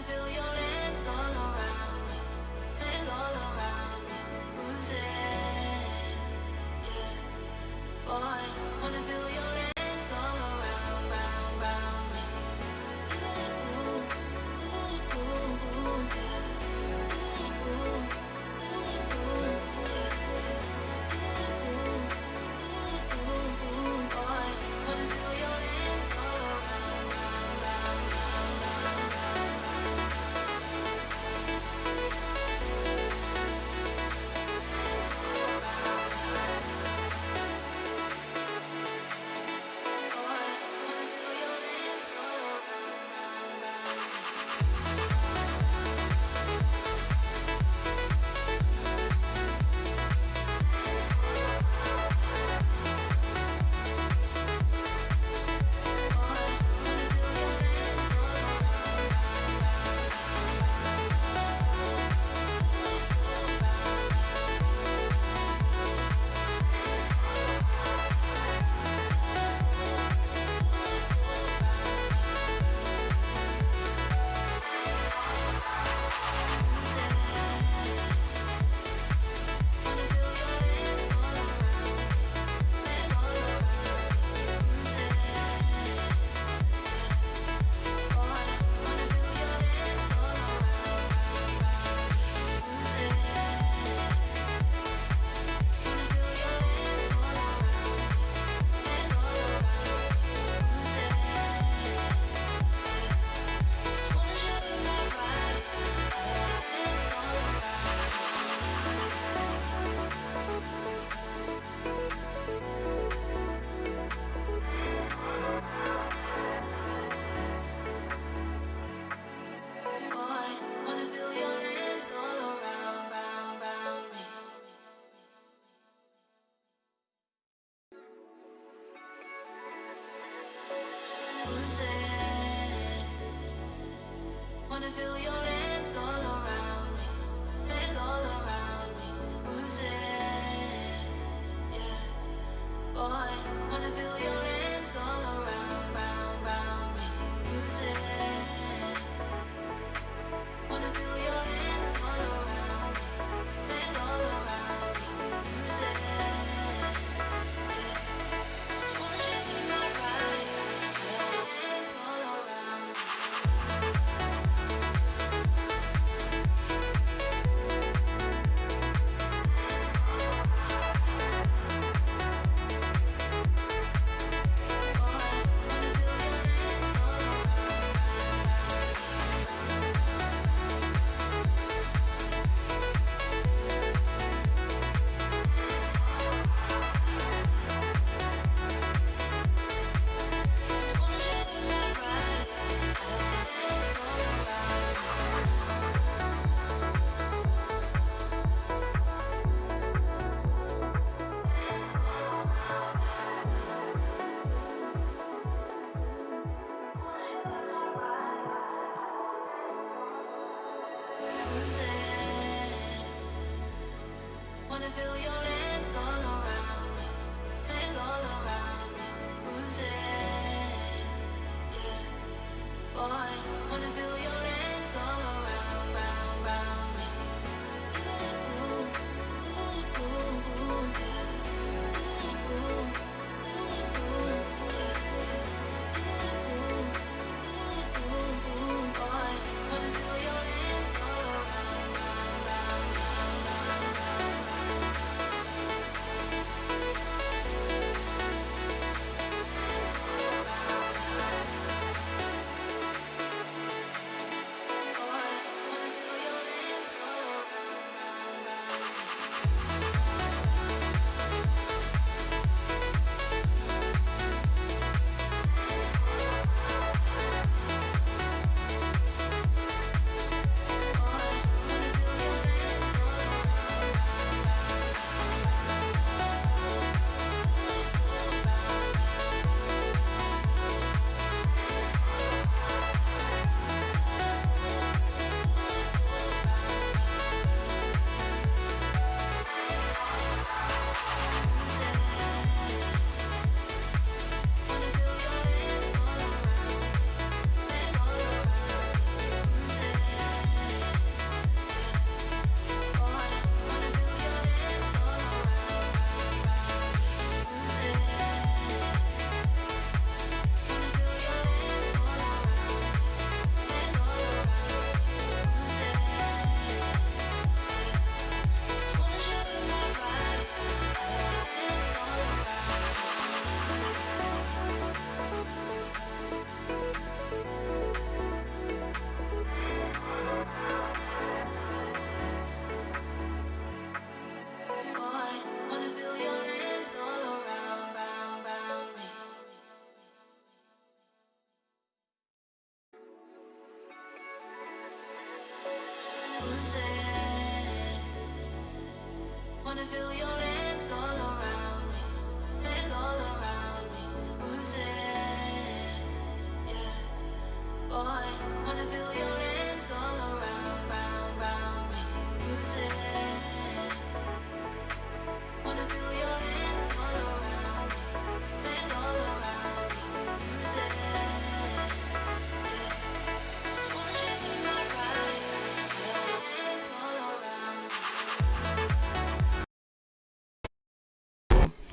Wanna feel your hands all around me, hands all around me, bruising, yeah. Boy, wanna feel your hands all around, round, round me. Ooh, ooh, ooh, ooh, yeah. Ooh, ooh, ooh, ooh, yeah. Ooh, ooh, ooh, boy, wanna feel your hands all around, round, round, round, round, round, boy, wanna feel your hands all around, round, round. Boy, wanna feel your hands all around, round, round me. Bruising. Wanna feel your hands all around me, hands all around me. Bruising, yeah. Boy, wanna feel your hands all around, round, round me. Bruising. Wanna feel your hands all around me, hands all around me, bruising, yeah. Just want you in my ride, feel your hands all around me.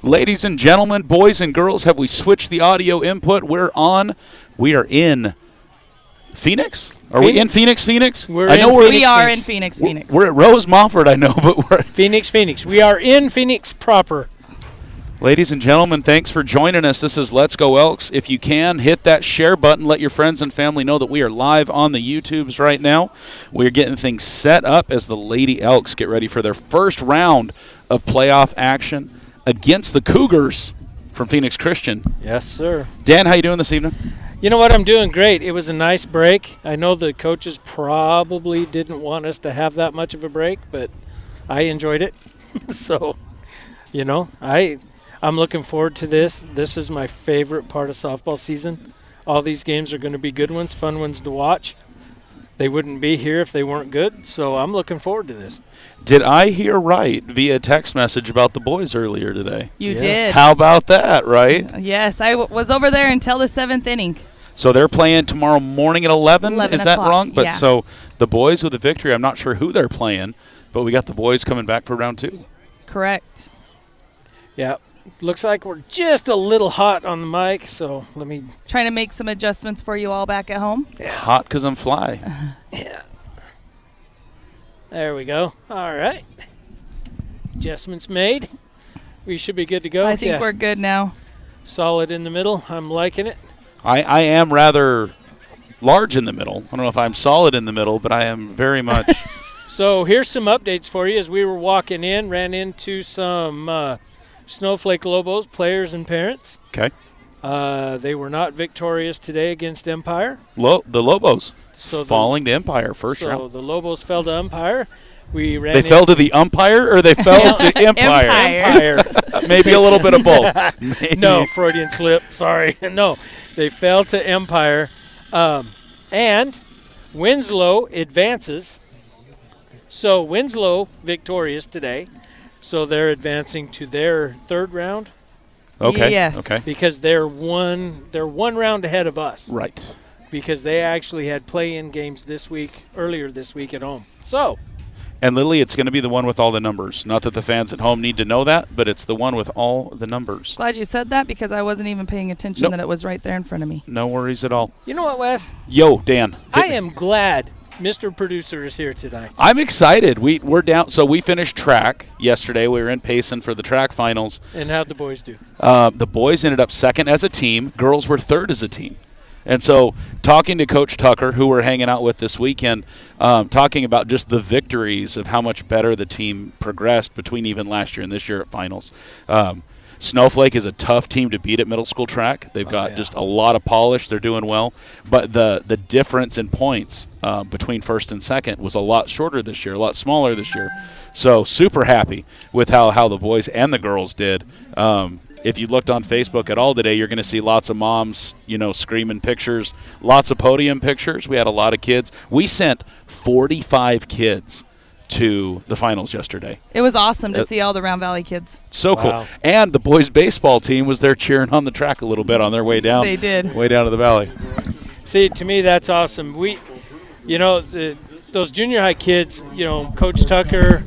Ladies and gentlemen, boys and girls, have we switched the audio input? We are in Phoenix? Are we in Phoenix? We are in Phoenix. We're at Rose Mofford, I know, but we're Phoenix. We are in Phoenix proper. Ladies and gentlemen, thanks for joining us. This is Let's Go Elks. If you can, hit that share button. Let your friends and family know that we are live on the YouTubes right now. We're getting things set up as the Lady Elks get ready for their first round of playoff action against the Cougars from Phoenix Christian. Yes, sir. Dan, how you doing this evening? You know what? I'm doing great. It was a nice break. I know the coaches probably didn't want us to have that much of a break, but I enjoyed it. So, you know, I'm looking forward to this. This is my favorite part of softball season. All these games are going to be good ones, fun ones to watch. They wouldn't be here if they weren't good, so I'm looking forward to this. Did I hear right via text message about the boys earlier today? You did. How about that, right? Yes, I was over there until the 7th inning. So they're playing tomorrow morning at 11. Is that wrong? But yeah. So the boys with the victory, I'm not sure who they're playing, but we got the boys coming back for round 2. Correct. Yeah. Looks like we're just a little hot on the mic, so let me... Trying to make some adjustments for you all back at home. Yeah. Hot because I'm fly. Yeah. There we go. All right. Adjustments made. We should be good to go. I think we're good now. Solid in the middle. I'm liking it. I am rather large in the middle. I don't know if I'm solid in the middle, but I am very much. So here's some updates for you. As we were walking in, ran into some Snowflake Lobos players and parents. Okay. They were not victorious today against Empire. The Lobos falling to Empire first round. So the Lobos fell to Empire. They fell to the umpire, or they fell to Empire? Empire. Maybe a little bit of both. No, Freudian slip. Sorry. No, they fell to Empire. And Winslow advances. So Winslow victorious today. So they're advancing to their 3rd round. Okay. Yes. Okay. Because they're one round ahead of us. Right. Because they actually had play-in games earlier this week at home. So. And Lily, it's going to be the one with all the numbers. Not that the fans at home need to know that, but it's the one with all the numbers. Glad you said that because I wasn't even paying attention that it was right there in front of me. No worries at all. You know what, Wes? Yo, Dan. I am glad Mr. Producer is here tonight. I'm excited. We're down. So we finished track yesterday. We were in Payson for the track finals. And how'd the boys do? The boys ended up 2nd as a team. Girls were 3rd as a team. And so talking to Coach Tucker, who we're hanging out with this weekend, talking about just the victories of how much better the team progressed between even last year and this year at finals. Snowflake is a tough team to beat at middle school track. They've got just a lot of polish. They're doing well. But the difference in points between 1st and 2nd was a lot shorter this year, a lot smaller this year. So super happy with how the boys and the girls did. If you looked on Facebook at all today, you're going to see lots of moms, screaming pictures, lots of podium pictures. We had a lot of kids. We sent 45 kids to the finals yesterday. It was awesome to see all the Round Valley kids. So cool. And the boys' baseball team was there cheering on the track a little bit on their way down. They did. Way down to the valley. See, to me, that's awesome. Those junior high kids, Coach Tucker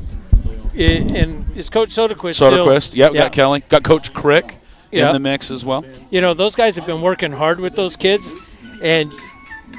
and is Coach Soderquist still? Soderquist, yeah. Got Kelly. Got Coach Crick in the mix as well. Those guys have been working hard with those kids, and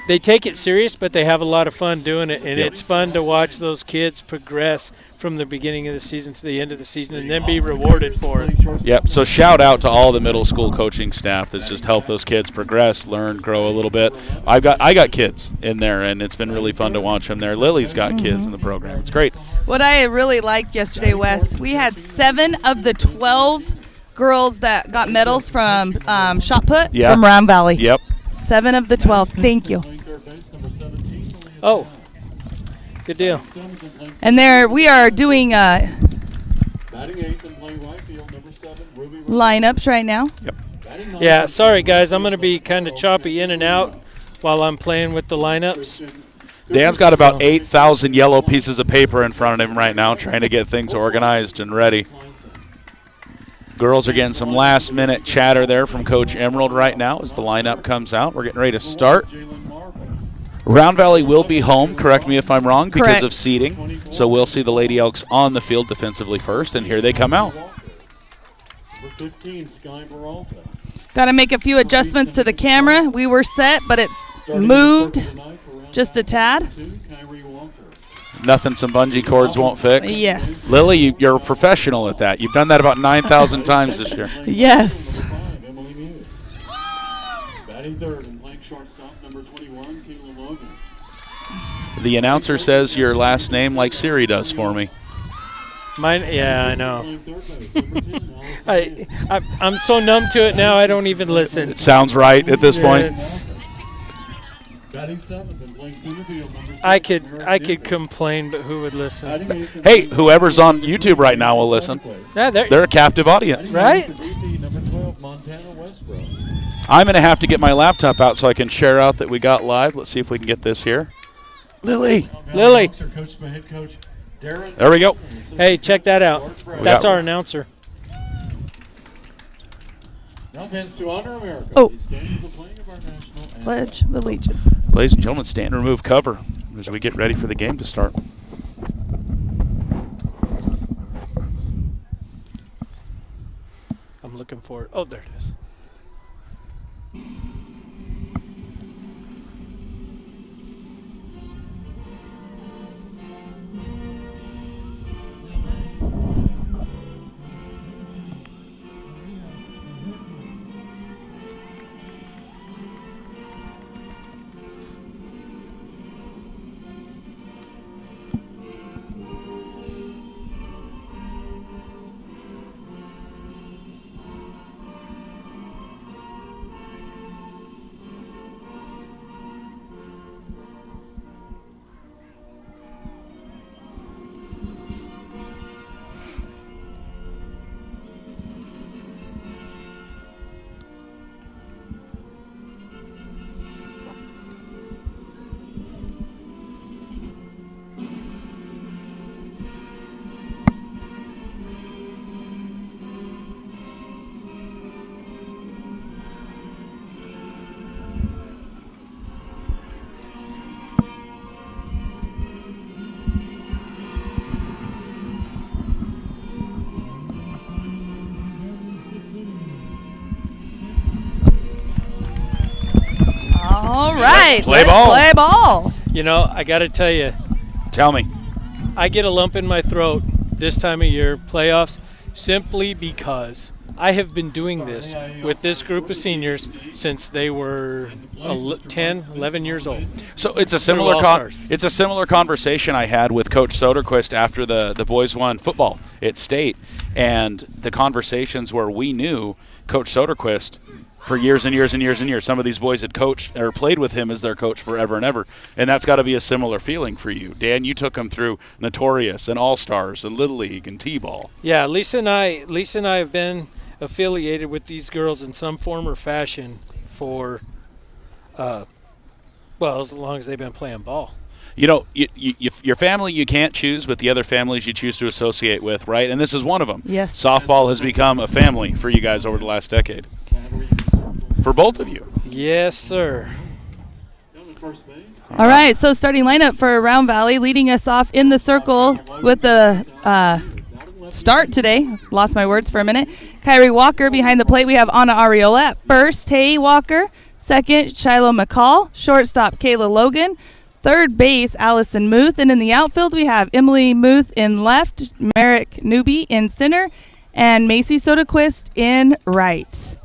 they take it serious, but they have a lot of fun doing it, and it's fun to watch those kids progress from the beginning of the season to the end of the season and then be rewarded for it. Yep, so shout out to all the middle school coaching staff that's just helped those kids progress, learn, grow a little bit. I got kids in there, and it's been really fun to watch them there. Lily's got kids in the program. It's great. What I really liked yesterday, Wes, we had 7 of the 12 girls that got medals from shot put from Round Valley. Yep. 7 of the 12. Thank you. Oh, good deal. And there we are doing lineups right now. Yep. Yeah, sorry, guys. I'm going to be kind of choppy in and out while I'm playing with the lineups. Dan's got about 8,000 yellow pieces of paper in front of him right now trying to get things organized and ready. Girls are getting some last-minute chatter there from Coach Emerald right now as the lineup comes out. We're getting ready to start. Round Valley will be home, correct me if I'm wrong, because of seating. So we'll see the Lady Elks on the field defensively first, and here they come out. 15, Sky Peralta. Got to make a few adjustments to the camera. We were set, but it's moved just a tad. Nothing some bungee cords won't fix. Yes. Lily, you're a professional at that. You've done that about 9,000 times this year. Yes. Batting third and playing shortstop, number 21, Kayla Logan. The announcer says your last name like Siri does for me. Mine, yeah, I know. I'm so numb to it now, I don't even listen. It sounds right at this point. Batting seventh and playing center field, number 6, I could complain, but who would listen? Hey, whoever's on YouTube right now will listen. Yeah, They're a captive audience. Right? Number 12, Montana Westbrook. I'm going to have to get my laptop out so I can share out that we got live. Let's see if we can get this here. Lily. Coached by head coach Darren. There we go. Hey, check that out. That's our announcer. Now fans to honor America. Oh. Please stand for the playing of our national anthem. Pledge of Allegiance. Ladies and gentlemen, stand and remove cover as we get ready for the game to start. I'm looking for it. Oh, there it is. All right. Play Let's ball. play ball. You know, I got to tell you, Tell me. I get a lump in my throat this time of year, playoffs, simply because I have been doing this with this group of seniors since they were 10, 11 years old. So it's a similar conversation I had with Coach Soderquist after the boys won football at state, and the conversations where we knew Coach Soderquist for years and years and years and years. Some of these boys had coached or played with him as their coach forever and ever, and that's got to be a similar feeling for you. Dan, you took them through Notorious and All-Stars and Little League and T-Ball. Yeah, Lisa and I have been affiliated with these girls in some form or fashion for, well, as long as they've been playing ball. You know, your family you can't choose, but the other families you choose to associate with, right? And this is one of them. Yes. Softball has become a family for you guys over the last decade. For both of you. Yes, sir. All right, so starting lineup for Round Valley, leading us off in the circle with the start today. Lost my words for a minute. Kyrie Walker behind the plate. We have Anna Ariola at first. Hey Walker. Second, Shiloh McCall. Shortstop, Kayla Logan. Third base, Allison Muth. And in the outfield, we have Emily Muth in left, Merrick Newby in center, and Macy Soderquist in right.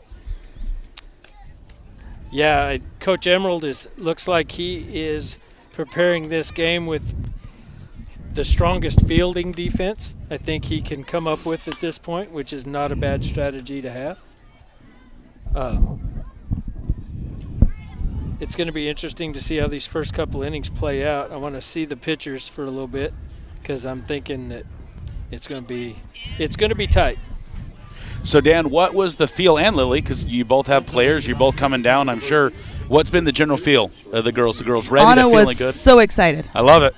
Yeah, Coach Emerald looks like he is preparing this game with the strongest fielding defense I think he can come up with at this point, which is not a bad strategy to have. It's going to be interesting to see how these first couple innings play out. I want to see the pitchers for a little bit because I'm thinking that it's going to be tight. So, Dan, what was the feel, and Lily, because you both have players, you're both coming down, I'm sure. What's been the general feel of the girls? The girls ready? Anna They're feeling was good? so excited. I love it.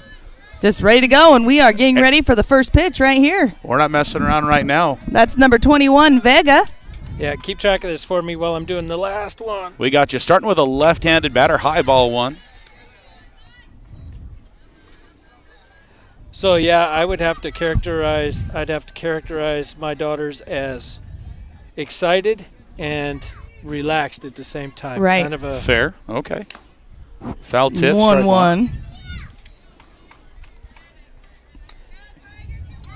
Just ready to go, and we are getting ready for the first pitch right here. We're not messing around right now. That's number 21, Vega. Yeah, keep track of this for me while I'm doing the last one. We got you starting with a left-handed batter, high ball one. So yeah, I'd have to characterize my daughters as excited and relaxed at the same time. Right. Kind of a Fair. Okay. Foul tip. strike 1-1.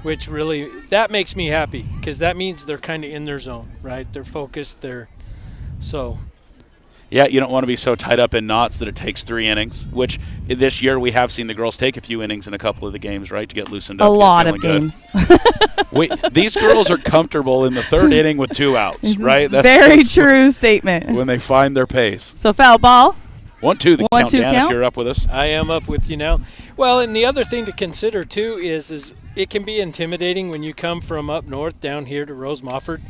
which really that makes me happy because that means they're kind of in their zone, right? They're focused. So Yeah, you don't want to be so tied up in knots that it takes 3 innings, which this year we have seen the girls take a few innings in a couple of the games, right, to get loosened up. A lot of feeling games. These girls are comfortable in the 3rd inning with 2 outs, right? Very that's true statement. when they find their pace. So foul ball. 1-2, the 1-2 count, Dan, count. if you're up with us. I am up with you now. Well, and the other thing to consider too is it can be intimidating when you come from up north down here to Rose Mofford,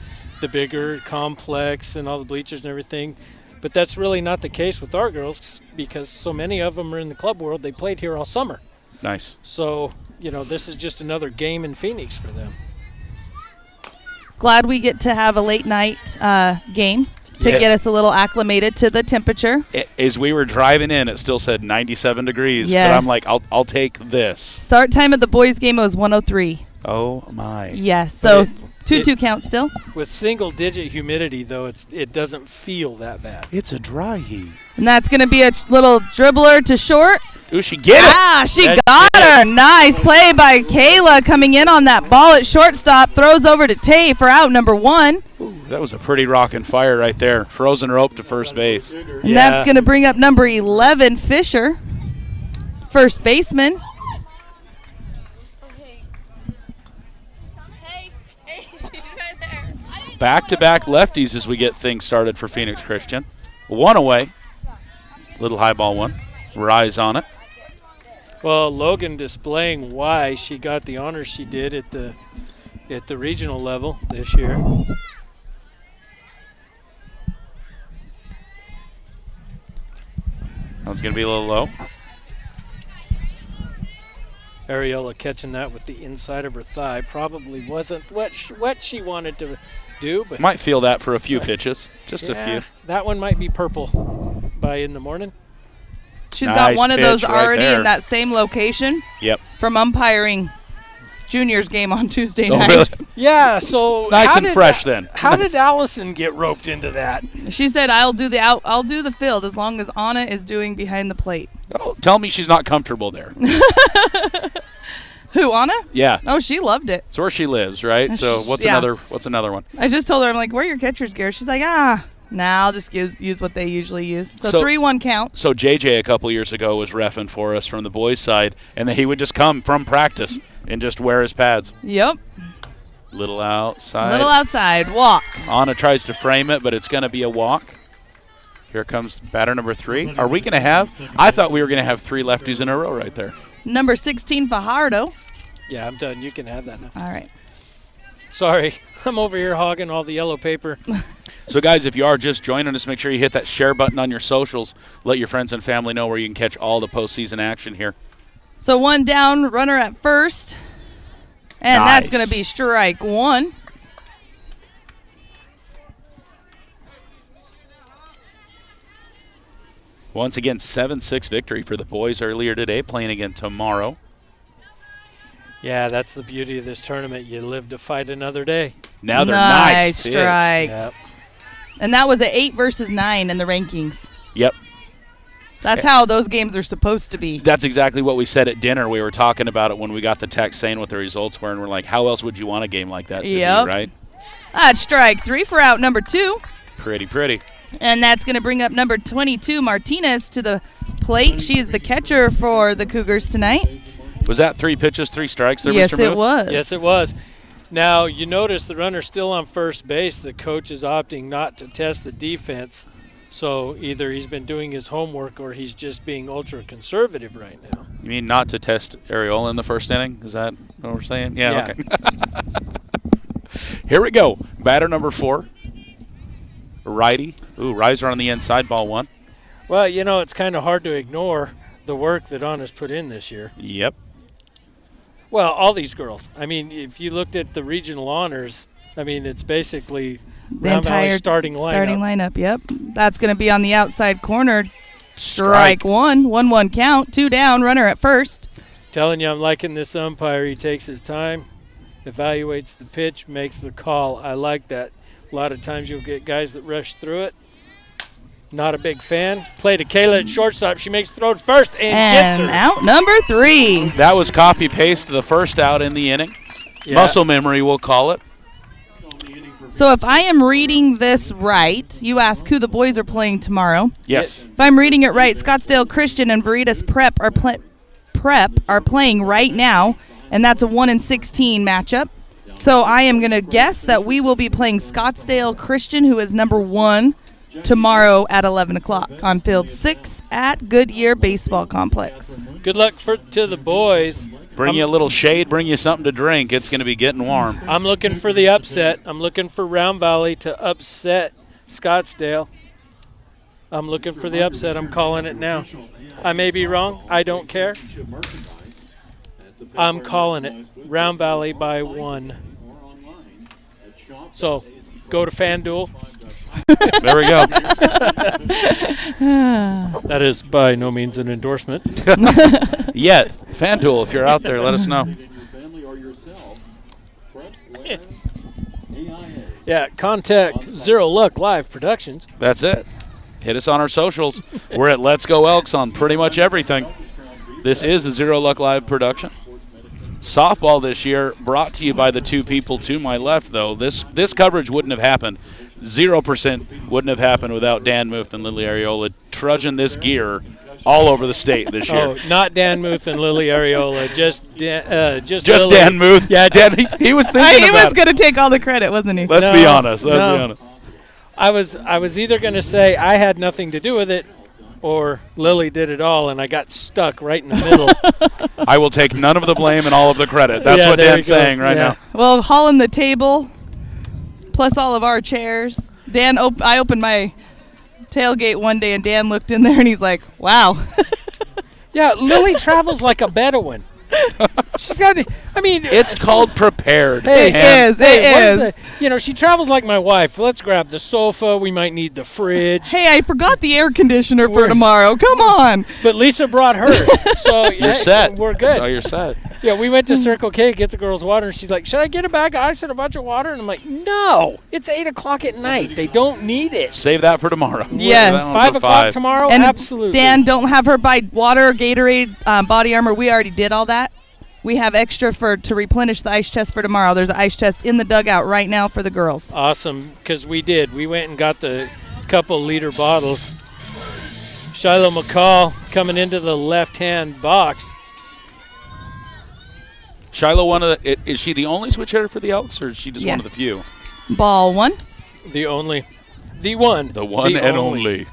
the bigger complex and all the bleachers and everything. But that's really not the case with our girls because so many of them are in the club world. They played here all summer. Nice. So, this is just another game in Phoenix for them. Glad we get to have a late night game to Yeah. get us a little acclimated to the temperature. As we were driving in, it still said 97 degrees. Yes. But I'm like, I'll take this. Start time of the boys' game was 1:03. Oh, my. Yes, so But 2-2 count still. With single-digit humidity, though, it doesn't feel that bad. It's a dry heat. And that's going to be a little dribbler to short. Ooh, she get it. Ah, she That- got her. Nice play by Kayla coming in on that ball at shortstop. Throws over to Tay for out number 1. That was a pretty rockin' fire right there. Frozen rope to first base. And that's going to bring up number 11, Fisher, first baseman. Back-to-back lefties as we get things started for Phoenix Christian. 1 away. Little high ball one. Rise on it. Well, Logan displaying why she got the honors she did at the regional level this year. That was going to be a little low. Ariola catching that with the inside of her thigh. Probably wasn't what she wanted to do, but Might feel that for a few pitches. Just a few. That one might be purple by in the morning. She's Nice got one of pitch those right already there. in that same location Yep. from umpiring Junior's game on Tuesday Oh, night. really? Yeah, so Nice how and did fresh then. How did Allison get roped into that? She said, I'll do the field as long as Anna is doing behind the plate. Oh, tell me she's not comfortable there. Who, Anna? Yeah. Oh, she loved it. It's where she lives, right? So what's Yeah. another one? I just told her, I'm like, wear your catcher's gear. She's like, I'll just use what they usually use. So 3-1 count. So JJ a couple years ago was reffing for us from the boys' side, and then he would just come from practice and just wear his pads. Yep. Little outside. Little outside. Walk. Anna tries to frame it, but it's going to be a walk. Here comes batter number 3. Are we going to have? I thought we were going to have 3 lefties in a row right there. Number 16, Fajardo. Yeah, I'm done. You can have that now. All right. Sorry, I'm over here hogging all the yellow paper. So, guys, if you are just joining us, make sure you hit that share button on your socials. Let your friends and family know where you can catch all the postseason action here. So 1 down, runner at first. And that's Nice. going to be strike 1. Once again, 7-6 victory for the boys earlier today, playing again tomorrow. Yeah, that's the beauty of this tournament. You live to fight another day. Now they're nice nice. pitch. strike. Yep. And that was an 8 versus 9 in the rankings. Yep. That's how those games are supposed to be. That's exactly what we said at dinner. We were talking about it when we got the text saying what the results were, and we're like, how else would you want a game like that to Yep. be, right? That's strike 3 for out number 2. Pretty. And that's going to bring up number 22, Martinez, to the plate. She is the catcher for the Cougars tonight. Was that 3 pitches, 3 strikes there, Yes, Mr. it Muth? was. Yes, it was. Now, you notice the runner's still on first base. The coach is opting not to test the defense. So either he's been doing his homework or he's just being ultra conservative right now. You mean not to test Ariola in the first inning? Is that what we're saying? Yeah. Okay. Here we go. Batter number 4. Righty. Ooh, riser on the inside, ball 1. Well, it's kind of hard to ignore the work that Anna's put in this year. Yep. Well, all these girls. I mean, if you looked at the regional honors, it's basically The Round Valley entire starting lineup. Starting lineup, yep. That's going to be on the outside corner. Strike 1. 1-1 count. 2 down, runner at first. Telling you, I'm liking this umpire. He takes his time, evaluates the pitch, makes the call. I like that. A lot of times you'll get guys that rush through it. Not a big fan. Play to Kayla at shortstop. She makes the throw to first and gets her. Out number 3. That was copy-paste to the first out in the inning. Yeah. Muscle memory, we'll call it. So if I am reading this right, you ask who the boys are playing tomorrow. Yes. If I'm reading it right, Scottsdale Christian and Veritas Prep are playing right now, and that's a 1-16 matchup. So I am going to guess that we will be playing Scottsdale Christian, who is number 1, tomorrow at 11 o'clock on Field 6 at Goodyear Baseball Complex. Good luck to the boys. Bring you a little shade, bring you something to drink. It's going to be getting warm. I'm looking for the upset. I'm looking for Round Valley to upset Scottsdale. I'm looking for the upset. I'm calling it now. I may be wrong. I don't care. I'm calling it. Round Valley by 1. So, go to FanDuel. There we go. That is by no means an endorsement. Yet, FanDuel, if you're out there, let us know. Yeah, contact Zero Luck Live Productions. That's it. Hit us on our socials. We're at Let's Go Elks on pretty much everything. This is a Zero Luck Live production. Softball this year brought to you by the two people to my left, though. This coverage wouldn't have happened. 0% wouldn't have happened without Dan Muth and Lily Areola trudging this gear all over the state this year. Oh, not Dan Muth and Lily Areola, just Just Lily. Dan Muth. Yeah, Dan, he was thinking He about was going to take all the credit, wasn't he? Let's No, be honest. Let's no. be honest. I was either going to say I had nothing to do with it, or Lily did it all, and I got stuck right in the middle. I will take none of the blame and all of the credit. That's Yeah, what there Dan's he goes. saying right Yeah. now. Well, hauling the table, plus all of our chairs. Dan, I opened my tailgate one day, and Dan looked in there, and he's like, wow. Yeah, Lily travels like a Bedouin. She's got, I mean, It's called prepared. Hey, And It is. she travels like my wife. Let's grab the sofa. We might need the fridge. Hey, I forgot the air conditioner for We're- tomorrow. Come on. But Lisa brought hers. So You're set. We're So good. you're set. Yeah, we went to Circle K to get the girls water, and she's like, should I get a bag of ice and a bunch of water? And I'm like, no. It's 8 o'clock at night. They don't need it. Save that for tomorrow. Yes. Save that one 5 for o'clock 5. tomorrow? And Absolutely. Dan, don't have her buy water, Gatorade, body armor. We already did all that. We have extra to replenish the ice chest for tomorrow. There's an ice chest in the dugout right now for the girls. Awesome, because we did. We went and got the couple-liter bottles. Shiloh McCall coming into the left-hand box. Shiloh, is she the only switch hitter for the Elks, or is she just one of the Yes. few? Ball 1. The one. The one and only.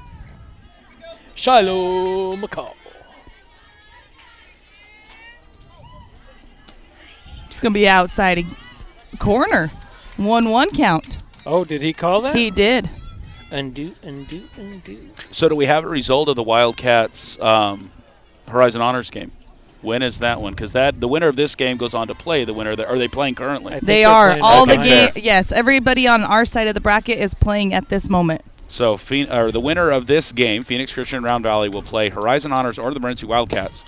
Shiloh McCall. It's going to be outside a corner. 1-1 count. Oh, did he call that? He did. Undo. So do we have a result of the Wildcats Horizon Honors game? When is that one? Because the winner of this game goes on to play the winner. Are they playing currently? I think They they're are. playing All the Okay, games. fair. Yes, everybody on our side of the bracket is playing at this moment. So the winner of this game, Phoenix Christian and Round Valley, will play Horizon Honors or the Morenci Wildcats.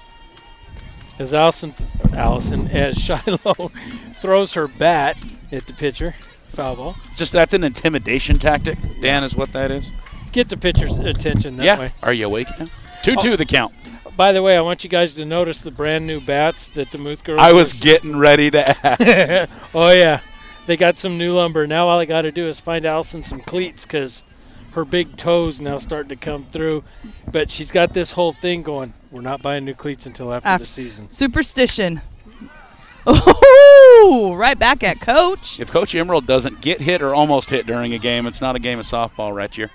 As as Shiloh throws her bat at the pitcher. Foul ball. That's an intimidation tactic, Dan, is what that is? Get the pitcher's attention that way. Are you awake now? 2-2 the count. By the way, I want you guys to notice the brand new bats that the Muth girls. I was getting ready to ask. Oh yeah, they got some new lumber. Now all I got to do is find Allison some cleats because her big toes now starting to come through. But she's got this whole thing going. We're not buying new cleats until after the season. Superstition. Oh, right back at Coach. If Coach Emerald doesn't get hit or almost hit during a game, it's not a game of softball right here.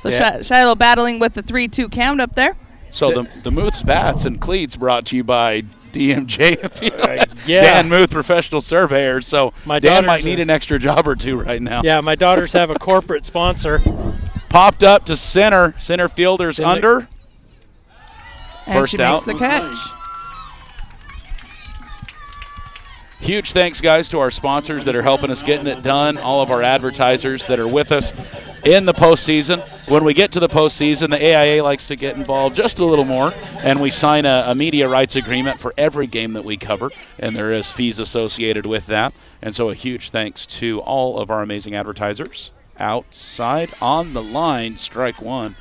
So Yeah. Shiloh battling with the 3-2 count up there. So the Muth's bats and cleats brought to you by DMJ. Yeah. Dan Muth, professional surveyor. So My Dan daughter's might need an extra job or two right now. Yeah, my daughters have a corporate sponsor. Popped up to center. Center fielder's Didn't under. And First she out. makes the catch. huge thanks, guys, to our sponsors that are helping us getting it done, all of our advertisers that are with us in the postseason. When we get to the postseason, the AIA likes to get involved just a little more, and we sign a media rights agreement for every game that we cover, and there is fees associated with that. And so a huge thanks to all of our amazing advertisers. Outside on the line, strike one.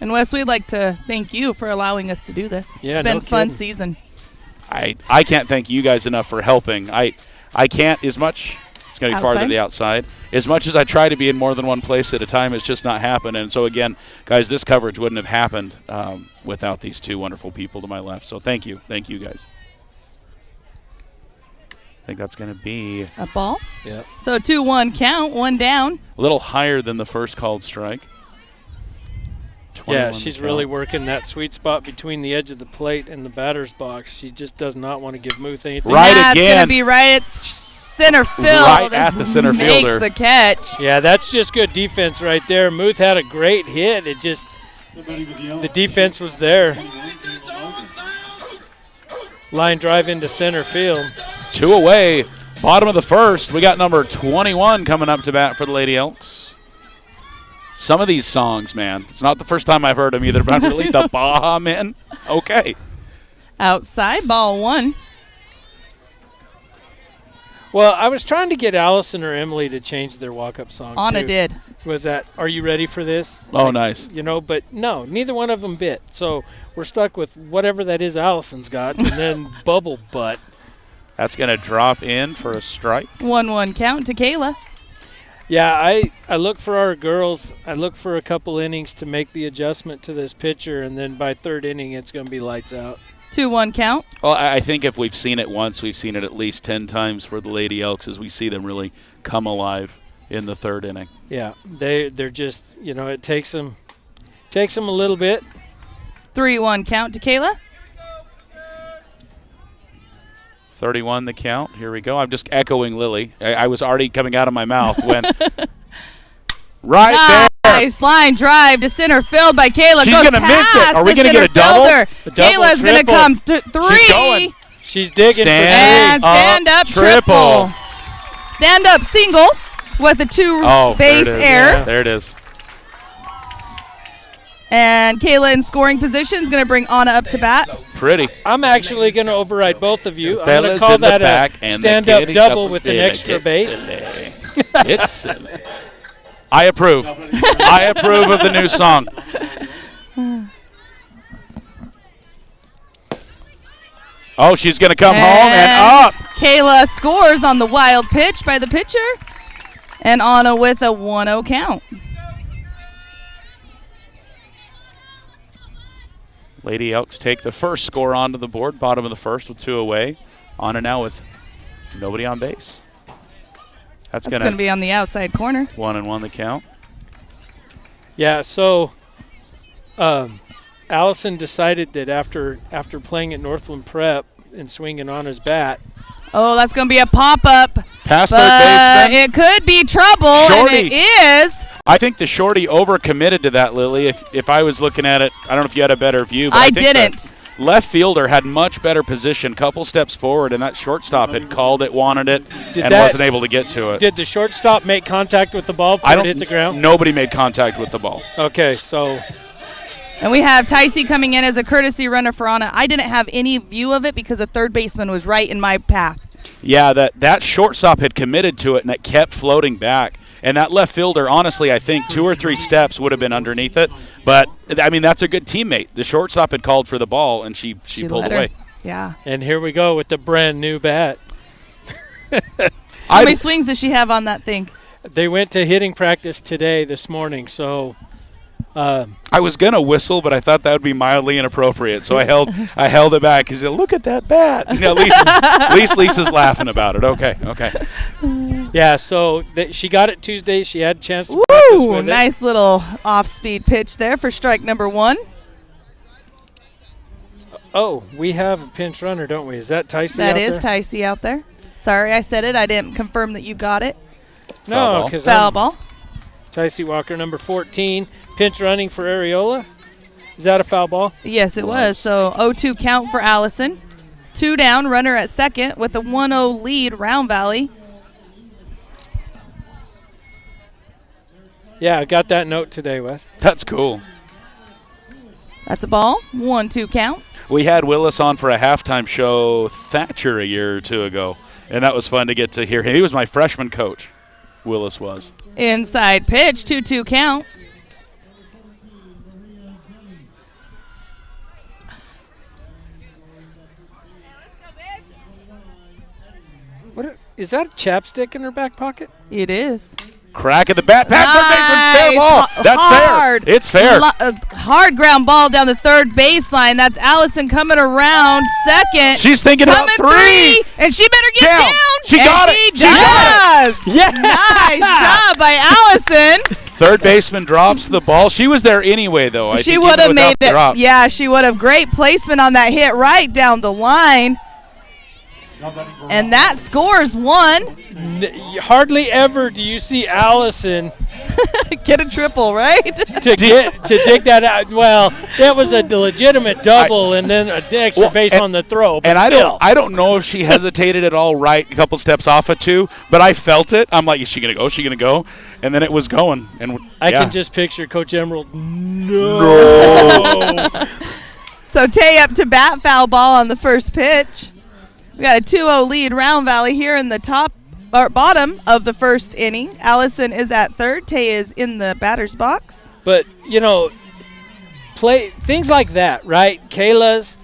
And Wes, we'd like to thank you for allowing us to do this. Yeah, it's been no a fun kidding. season. I can't thank you guys enough for helping. I can't as much. It's going to be farther to the outside. As much as I try to be in more than one place at a time, it's just not happening. And so, again, guys, this coverage wouldn't have happened without these two wonderful people to my left. So thank you. Thank you, guys. I think that's going to be A ball. Yeah. So 2-1 count, one down. a little higher than the first called strike. Yeah, 21 she's count. really working that sweet spot between the edge of the plate and the batter's box. She just does not want to give Muth anything. Right That's going again. to be right at center field. Right at the center Makes fielder. the catch. Yeah, that's just good defense right there. Muth had a great hit. It just, the defense was there. Line drive into center field. 2 away, bottom of the first. We got number 21 coming up to bat for the Lady Elks. Some of these songs, man, it's not the first time I've heard them either, but I'm really the Baja Men. Okay. Outside, ball one. Well, I was trying to get Allison or Emily to change their walk-up song, Anna too. did. Was that, are you ready for this? Oh, nice. You know, but no, neither one of them bit. So we're stuck with whatever that is Allison's got, and then Bubble Butt. That's going to drop in for a strike. 1-1 count to Kayla. Yeah, I look for our girls. I look for a couple innings to make the adjustment to this pitcher, and then by third inning, it's going to be lights out. 2-1 count. Well, I think if we've seen it once, we've seen it at least 10 times for the Lady Elks as we see them really come alive in the third inning. Yeah, they're just, you know, it takes them a little bit. 3-1 count to Kayla. 31 the count. Here we go. I'm just echoing Lily. I was already coming out of my mouth when right there. Nice line drive to center field by Kayla. She's Goes going to miss it. past Are we the going to get a center double? fielder. A double, Kayla's going to triple. come three. She's going. She's digging And for three. stand up triple. Stand up single with a two-base there it is. error. Yeah. There it is. And Kayla in scoring position is going to bring Anna up to bat. Pretty. I'm actually going to override both of you. I'm going to Fellas call in the that back a and the stand-up kitty double couple with an did it. extra It's base. silly. It's silly. I approve. I approve of the new song. Oh, she's going to come home and up. Kayla scores on the wild pitch by the pitcher. And Anna with a 1-0 count. Lady Elks take the first score onto the board, bottom of the first with 2 away. Anna now with nobody on base. That's That's going going to to be on the outside corner. 1-1 the count. Yeah, so Allison decided that after playing at Northland Prep and swinging on his bat, Oh, that's going to be a pop-up. Past But third baseman. it could be trouble, Shorty. and it is. I think the shorty overcommitted to that, Lily. If I was looking at it, I don't know if you had a better view. But I think the didn't. Left fielder had much better position, couple steps forward, and that shortstop had called it, wanted it, and wasn't able to get to it. did the shortstop make contact with the ball before I it don't. hit the ground? Nobody made contact with the ball. Okay, so And we have Ticey coming in as a courtesy runner for Anna. I didn't have any view of it because the third baseman was right in my path. Yeah, that shortstop had committed to it, and it kept floating back. And that left fielder, honestly, I think 2 or 3 steps would have been underneath it. But, I mean, that's a good teammate. The shortstop had called for the ball, and she pulled let her. away. Yeah. and here we go with the brand new bat. How many swings does she have on that thing? They went to hitting practice this morning, so I was going to whistle, but I thought that would be mildly inappropriate. So I held it back. He said, look at that bat. You know, at least Lisa's laughing about it. Okay. yeah, so she got it Tuesday. She had a chance to practice Woo! with it. Nice little off-speed pitch there for strike number 1. Oh, we have a pinch runner, don't we? Is that Ticey That out is there? Ticey out there. Sorry, I said it. I didn't confirm that you got it. Foul No, ball. because Foul ball. Ticey Walker, number 14, pinch running for Areola. Is that a foul ball? Yes, it was. So 0-2 count for Allison. 2 down, runner at second with a 1-0 lead, Round Valley. Yeah, I got that note today, Wes. That's cool. That's a ball. 1-2 count. We had Willis on for a halftime show, Thatcher, a year or two ago, and that was fun to get to hear him. He was my freshman coach, Willis was. Inside pitch, 2-2 count. Is that a chapstick in her back pocket? It is. Crack at the bat. Pat Nice. fair ball. That's Hard. fair. It's fair. Hard ground ball down the third baseline. That's Allison coming around second. She's thinking about Coming three. and she better get Down. down. She And got it. She She got does. Yeah. Nice job by Allison. Third baseman drops the ball. She was there anyway, though. She would have made it. Yeah, she would have. Great placement on that hit right down the line. And that scores 1. Hardly ever do you see Allison Get a triple, right? to dig that out. Well, that was a legitimate double and then an extra base on the throw. But And still. I don't know if she hesitated at all right a couple steps off of 2, but I felt it. I'm like, is she going to go? Is she going to go? And then it was going. And I yeah. can just picture Coach Emerald. No. So Tay up to bat, foul ball on the first pitch. We got a 2-0 lead, Round Valley here in the top or bottom of the first inning. Allison is at third. Tay is in the batter's box. But, play things like that, right? Kayla's,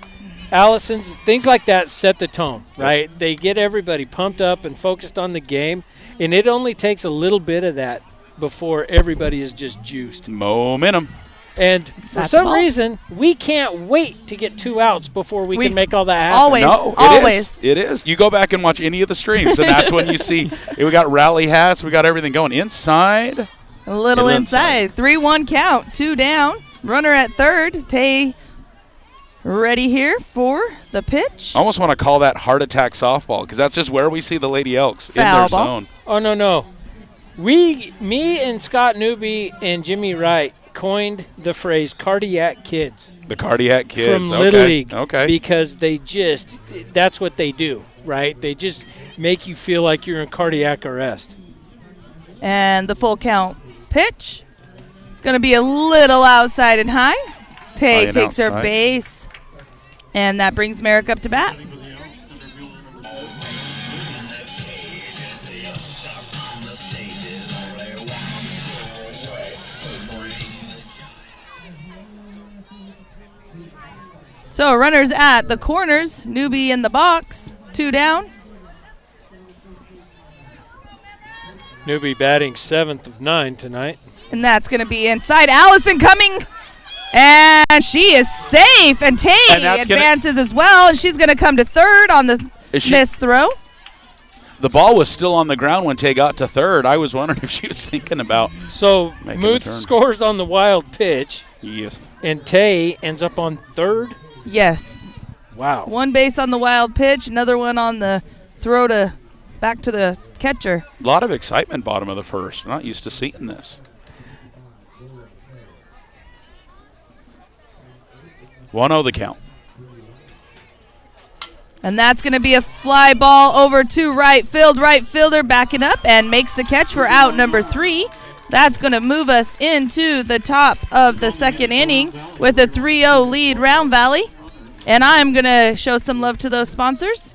Allison's, things like that set the tone, right? They get everybody pumped up and focused on the game, and it only takes a little bit of that before everybody is just juiced. Momentum. And for That's some the ball. reason, we can't wait to get 2 outs before we can make all that happen. Always. No, Always. It is. You go back and watch any of the streams, and that's when you see we got rally hats, we got everything going inside. A little And inside. 3-1 count, 2 down. Runner at third. Tay ready here for the pitch. I almost want to call that heart attack softball because that's just where we see the Lady Elks in Foul their ball. zone. Oh, no. Me and Scott Newby and Jimmy Wright coined the phrase cardiac kids. The cardiac kids. From Little Okay. League. Okay. Because that's what they do, right? They just make you feel like you're in cardiac arrest. And the full count pitch. It's going to be a little outside and high. Tay High and takes her outside. base. And that brings Merrick up to bat. So runners at the corners. Newbie in the box. 2 down. Newby batting 7th of 9 tonight. And that's going to be inside. Allison coming. And she is safe. And Tay And that's advances as well. And she's going to come to third on the missed throw. The ball was still on the ground when Tay got to third. I was wondering if she was thinking about So making a Muth turn. scores on the wild pitch, Yes. and Tay ends up on third. Yes. Wow. 1 base on the wild pitch. Another one on the throw to back to the catcher. A lot of excitement bottom of the first. I'm not used to seeing this. 1-0 the count. And that's going to be a fly ball over to right field. Right fielder backing up and makes the catch for out number 3. That's going to move us into the top of the second inning with a 3-0 lead, Round Valley. And I'm going to show some love to those sponsors.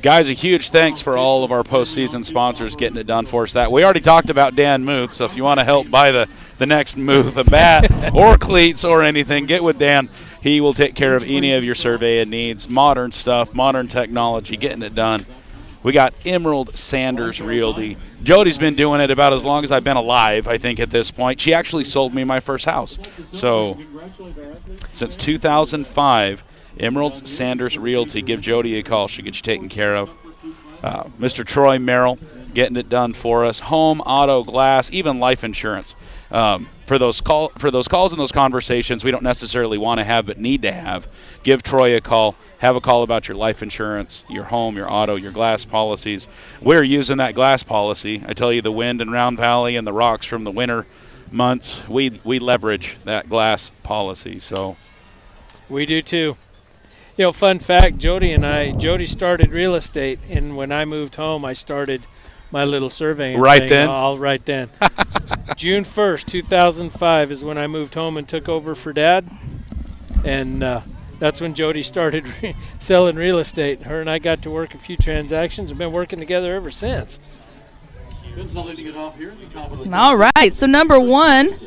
Guys, a huge thanks for all of our postseason sponsors getting it done for us. That we already talked about Dan Muth, so if you want to help buy the next Muth, a bat or cleats or anything, get with Dan. He will take care of any of your surveying needs. Modern stuff, modern technology, getting it done. We got Emerald Sanders Realty. Jody's been doing it about as long as I've been alive, I think, at this point. She actually sold me my first house. So since 2005, Emerald Sanders Realty. Give Jody a call. She'll get you taken care of. Mr. Troy Merrill getting it done for us. Home, auto, glass, even life insurance. For those calls and those conversations we don't necessarily want to have but need to have, give Troy a call. Have a call about your life insurance, your home, your auto, your glass policies. We're using that glass policy. I tell you, the wind in Round Valley and the rocks from the winter months, we leverage that glass policy. So We do too. Fun fact, Jody started real estate, and when I moved home, I started my little surveying Right thing then? all right then. June 1st, 2005 is when I moved home and took over for Dad. And that's when Jody started selling real estate. Her and I got to work a few transactions and been working together ever since. Something to get off here at the top of the All right, so number 1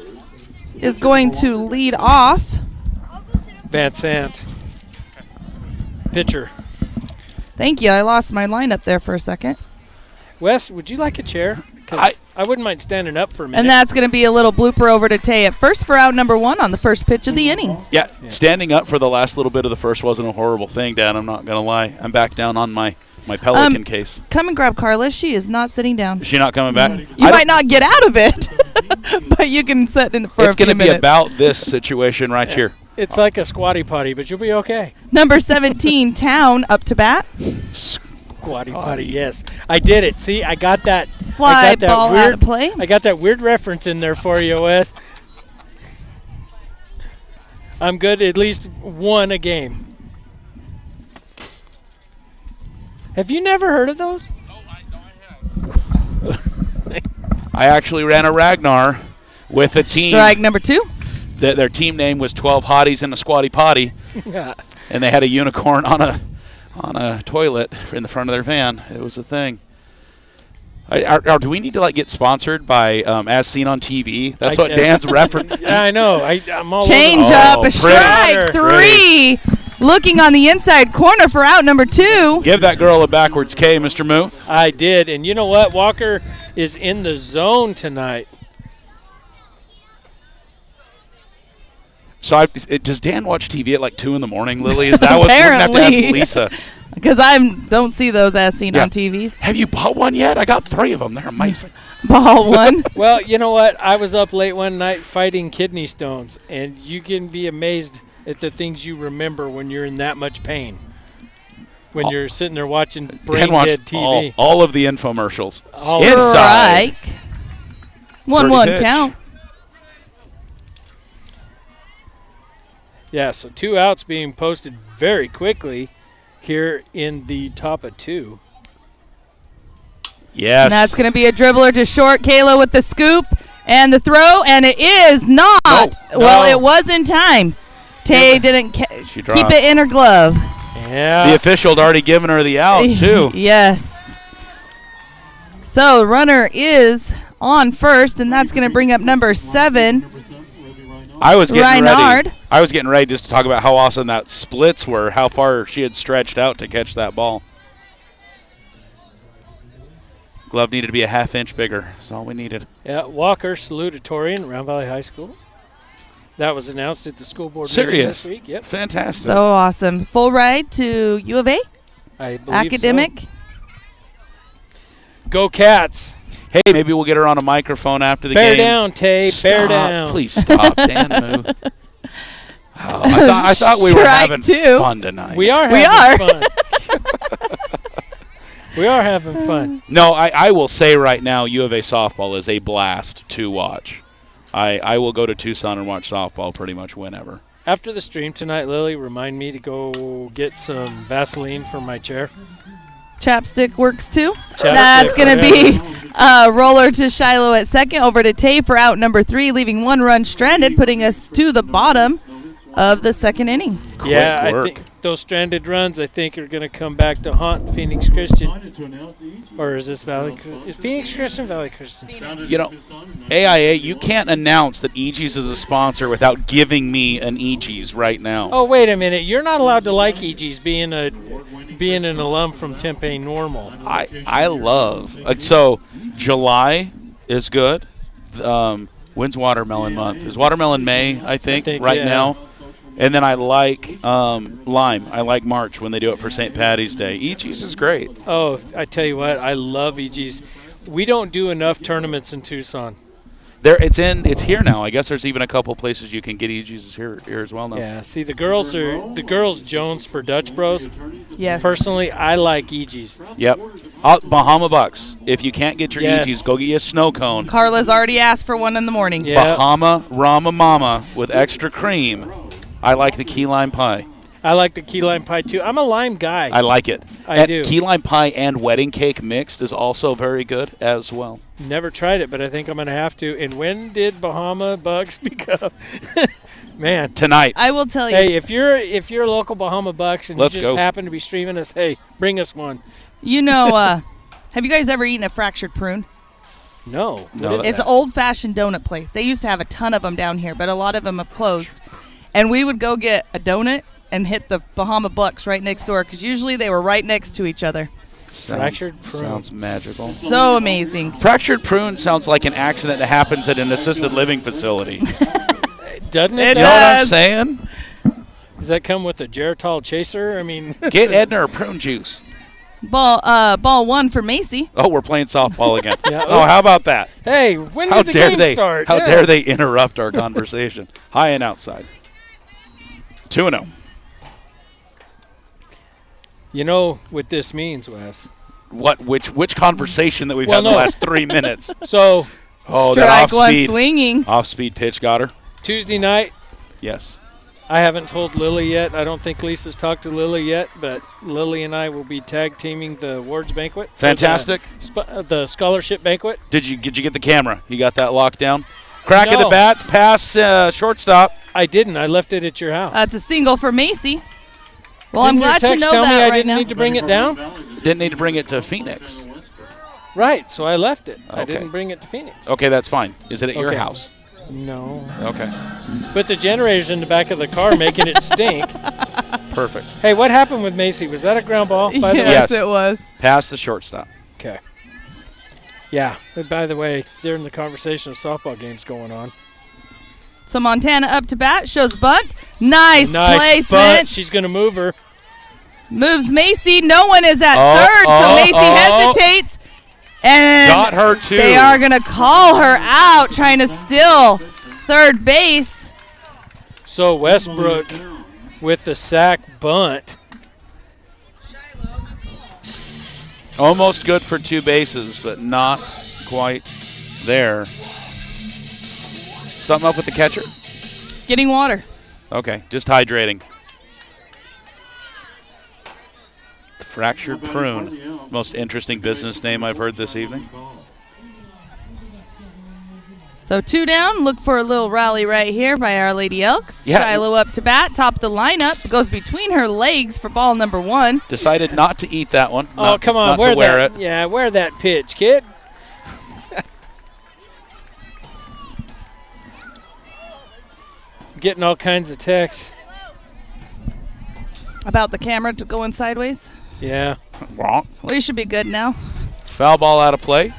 is going to lead off. Van Sant. Pitcher. Thank you. I lost my lineup there for a second. Wes, would you like a chair? 'Cause I wouldn't mind standing up for a minute. And that's going to be a little blooper over to Tay at first for out number 1 on the first pitch of the inning. Yeah, standing up for the last little bit of the first wasn't a horrible thing, Dan. I'm not going to lie. I'm back down on my Pelican case. Come and grab Carla. She is not sitting down. Is she not coming back? You might not get out of it, but you can sit in for It's a few going to be minutes. about this situation right here. It's like a squatty potty, but you'll be okay. Number 17, Town, up to bat. Squatty potty, yes. I did it. See, I got that. Fly I got that ball weird, out of play. I got that weird reference in there for you, Wes. I'm good at least one a game. Have you never heard of those? I actually ran a Ragnar with a team. Strike number 2. Their team name was 12 Hotties in a Squatty Potty, and they had a unicorn on a toilet in the front of their van. It was a thing. Do we need to get sponsored by As Seen on TV? That's what Dan's reference. Yeah, I know. I'm all Change over. up, Oh, a strike pretty. 3. Looking on the inside corner for out number 2. Give that girl a backwards K, Mr. Moo. I did, and you know what? Walker is in the zone tonight. So does Dan watch TV at 2 in the morning, Lily? Is that what we're going to have to ask Apparently. Lisa? Because I don't see those as seen Yeah. on TVs. Have you bought one yet? I got 3 of them. They're amazing. Ball 1. Well, you know what? I was up late one night fighting kidney stones, and you can be amazed at the things you remember when you're in that much pain. When you're sitting there watching Dan brain watched dead TV. all of the infomercials. All Inside. Strike. 1-1 Pretty pitch. count. Yeah, so 2 outs being posted very quickly here in the top of 2. Yes. And that's going to be a dribbler to short. Kayla with the scoop and the throw, and it is not. No. Well, No. it was in time. Tay didn't She keep dropped. it in her glove. Yeah. The official had already given her the out, too. Yes. So runner is on first, and that's going to bring up number 7. I was getting Reinard. ready. I was getting ready just to talk about how awesome that splits were, how far she had stretched out to catch that ball. Glove needed to be a half-inch bigger. That's all we needed. Yeah, Walker salutatorian at Round Valley High School. That was announced at the school board meeting Serious. this week. Yep. Fantastic. So awesome. Full ride to U of A. I believe Academic. so. Go Cats. Hey, maybe we'll get her on a microphone after the Bear game. down, Tay. Stop. Bear down. Please stop, Dan. Move. Oh, I thought we were Strike having 2. fun tonight. We are We having are. fun. We are having fun. No, I will say right now, U of A softball is a blast to watch. I will go to Tucson and watch softball pretty much whenever. After the stream tonight, Lily, remind me to go get some Vaseline for my chair. Chapstick works too. Chapstick, That's going to yeah. be roller to Shiloh at second, over to Tay for out number 3, leaving 1 run stranded, putting us to the bottom of the second inning. Yeah, Quick I work. think those stranded runs, I think, are going to come back to haunt Phoenix Christian. Or is this Valley? Is Phoenix Christian, Valley Christian? You know, AIA, you can't announce that Eegee's is a sponsor without giving me an Eegee's right now. Oh, wait a minute. You're not allowed to like EG's being an alum from Tempe Normal. I love so July is good. When's watermelon month? Is watermelon May? I think right yeah. now. And then I like lime. I like March when they do it for St. Patty's Day. Eegee's is great. Oh, I tell you what, I love EG's. We don't do enough tournaments in Tucson. It's here now. I guess there's even a couple places you can get Eegee's here as well now. Yeah, see, the girls Jones for Dutch Bros. Yes. Personally, I like EG's. Yep. Bahama Bucks. If you can't get your Yes. Eegee's, go get you a snow cone. Carla's already asked for one in the morning. Yeah. Bahama Rama Mama with extra cream. I like the key lime pie. I like the key lime pie too. I'm a lime guy. I like it. I do. Key lime pie and wedding cake mixed is also very good as well. Never tried it, but I think I'm going to have to. And when did Bahama Bucks become? Man. Tonight. I will tell you. Hey, if you're a local Bahama Bucks and Let's you just go. happen to be streaming us, hey, bring us one. You know, have you guys ever eaten a fractured prune? No. No, What is It's that? an old-fashioned donut place. They used to have a ton of them down here, but a lot of them have closed. And we would go get a donut and hit the Bahama Bucks right next door because usually they were right next to each other. Fractured prune. Sounds magical. So amazing. Fractured prune sounds like an accident that happens at an assisted living facility. Doesn't It it? You know what I'm does. saying? Does that come with a Geritol chaser? I mean, Get Edna or prune juice. Ball one for Macy. Oh, we're playing softball again. Yeah. Oh, how about that? hey, when How did the dare game they? start? How Yeah. dare they interrupt our conversation? High and outside. 2-0. You know what this means, Wes. What? Which conversation that we've Well, had in no. the last 3 minutes? So Oh, that Strike off one speed. swinging. Off speed pitch got her. Tuesday night, Yes. I haven't told Lily yet. I don't think Lisa's talked to Lily yet, but Lily and I will be tag teaming the awards banquet. Fantastic. The scholarship banquet. Did you get the camera? You got that locked down? Crack of the No. bats, pass shortstop. I didn't. I left it at your house. That's a single for Macy. Well, Didn't I'm glad your to text know tell me that I right didn't now. need to bring it down? Didn't need to bring it to Phoenix. Right, so I left it. I Okay. didn't bring it to Phoenix. Okay, that's fine. Is it at your Okay. house? No. Okay. But the generator's in the back of the car making it stink. Perfect. Hey, what happened with Macy? Was that a ground ball, by the way? Yes. Yes, it was. Pass the shortstop. Okay. Yeah, but by the way, during the conversation of softball games going on. So Montana up to bat, shows bunt. Nice Nice placement. bunt. She's going to move her. Moves Macy. No one is at Oh, third, so oh, Macy oh. hesitates. And Got her too. they are going to call her out, trying to steal third base. So Westbrook with the sack bunt. Almost good for 2 bases, but not quite there. Something up with the catcher? Getting water. Okay, just hydrating. Fractured prune. Most interesting business name I've heard this evening. So 2 down. Look for a little rally right here by Our Lady Elks. Yeah. Shiloh up to bat. Top of the lineup. Goes between her legs for ball number 1. Decided not to eat that one. Oh, not come to, on. not Wear to wear that. it. Yeah, wear that pitch, kid. Getting all kinds of texts. About the camera to going sideways. Yeah. Wrong. Well, you should be good now. Foul ball out of play.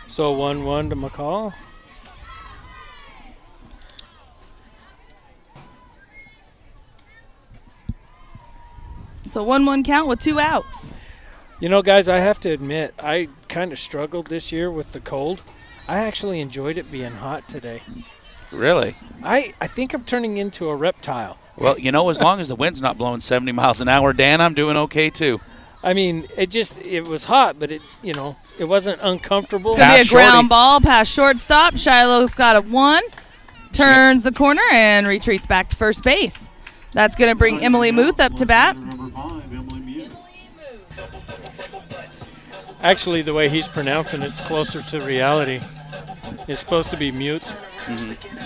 So 1-1 to McCall. So 1-1 count with 2 outs. You know, guys, I have to admit, I kind of struggled this year with the cold. I actually enjoyed it being hot today. Really? I think I'm turning into a reptile. Well, you know, as long as the wind's not blowing 70 miles an hour, Dan, I'm doing okay too. I mean, it was hot, but it wasn't uncomfortable. It's going to be a Pass ground shorty. ball past shortstop. Shiloh's got a 1. Turns the corner and retreats back to first base. That's going to bring Emily Muth up to bat. Number 5, Emily Mute. Actually, the way he's pronouncing it's closer to reality. It's supposed to be mute,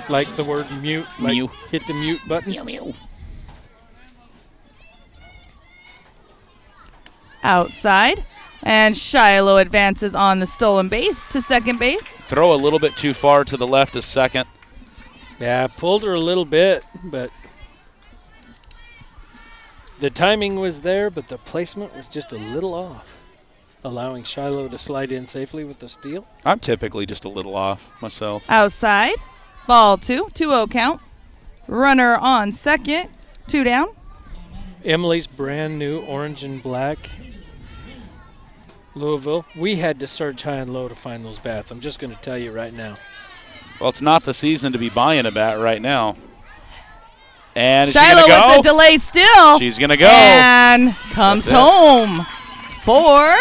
like the word mute, like Mew. hit the mute button. Outside. And Shiloh advances on the stolen base to second base. Throw a little bit too far to the left a second. Yeah, pulled her a little bit, but the timing was there, but the placement was just a little off, allowing Shiloh to slide in safely with the steal. I'm typically just a little off myself. Outside. Ball 2. 2-0 count. Runner on second. 2 down. Emily's brand new orange and black Louisville. We had to search high and low to find those bats. I'm just going to tell you right now. Well, it's not the season to be buying a bat right now. And is she Shiloh gonna with go? the delay still. She's going to go. And comes That's it. home for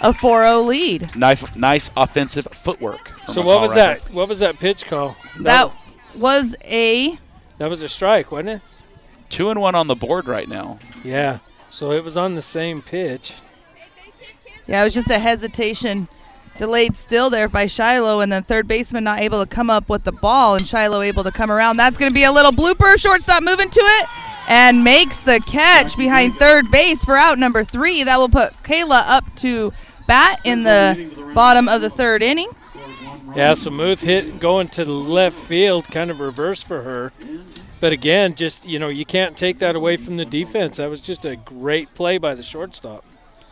a 4-0 lead. Nice offensive footwork. from So what McCall was right that? What was that pitch call? That was a That was a strike, wasn't it? 2-1 on the board right now. Yeah. So it was on the same pitch. Yeah, it was just a hesitation. Delayed still there by Shiloh, and then third baseman not able to come up with the ball, and Shiloh able to come around. That's going to be a little blooper. Shortstop moving to it and makes the catch behind third base for out number 3. That will put Kayla up to bat in the bottom of the third inning. Yeah, so Muth hit going to the left field, kind of reverse for her. But again, just, you can't take that away from the defense. That was just a great play by the shortstop.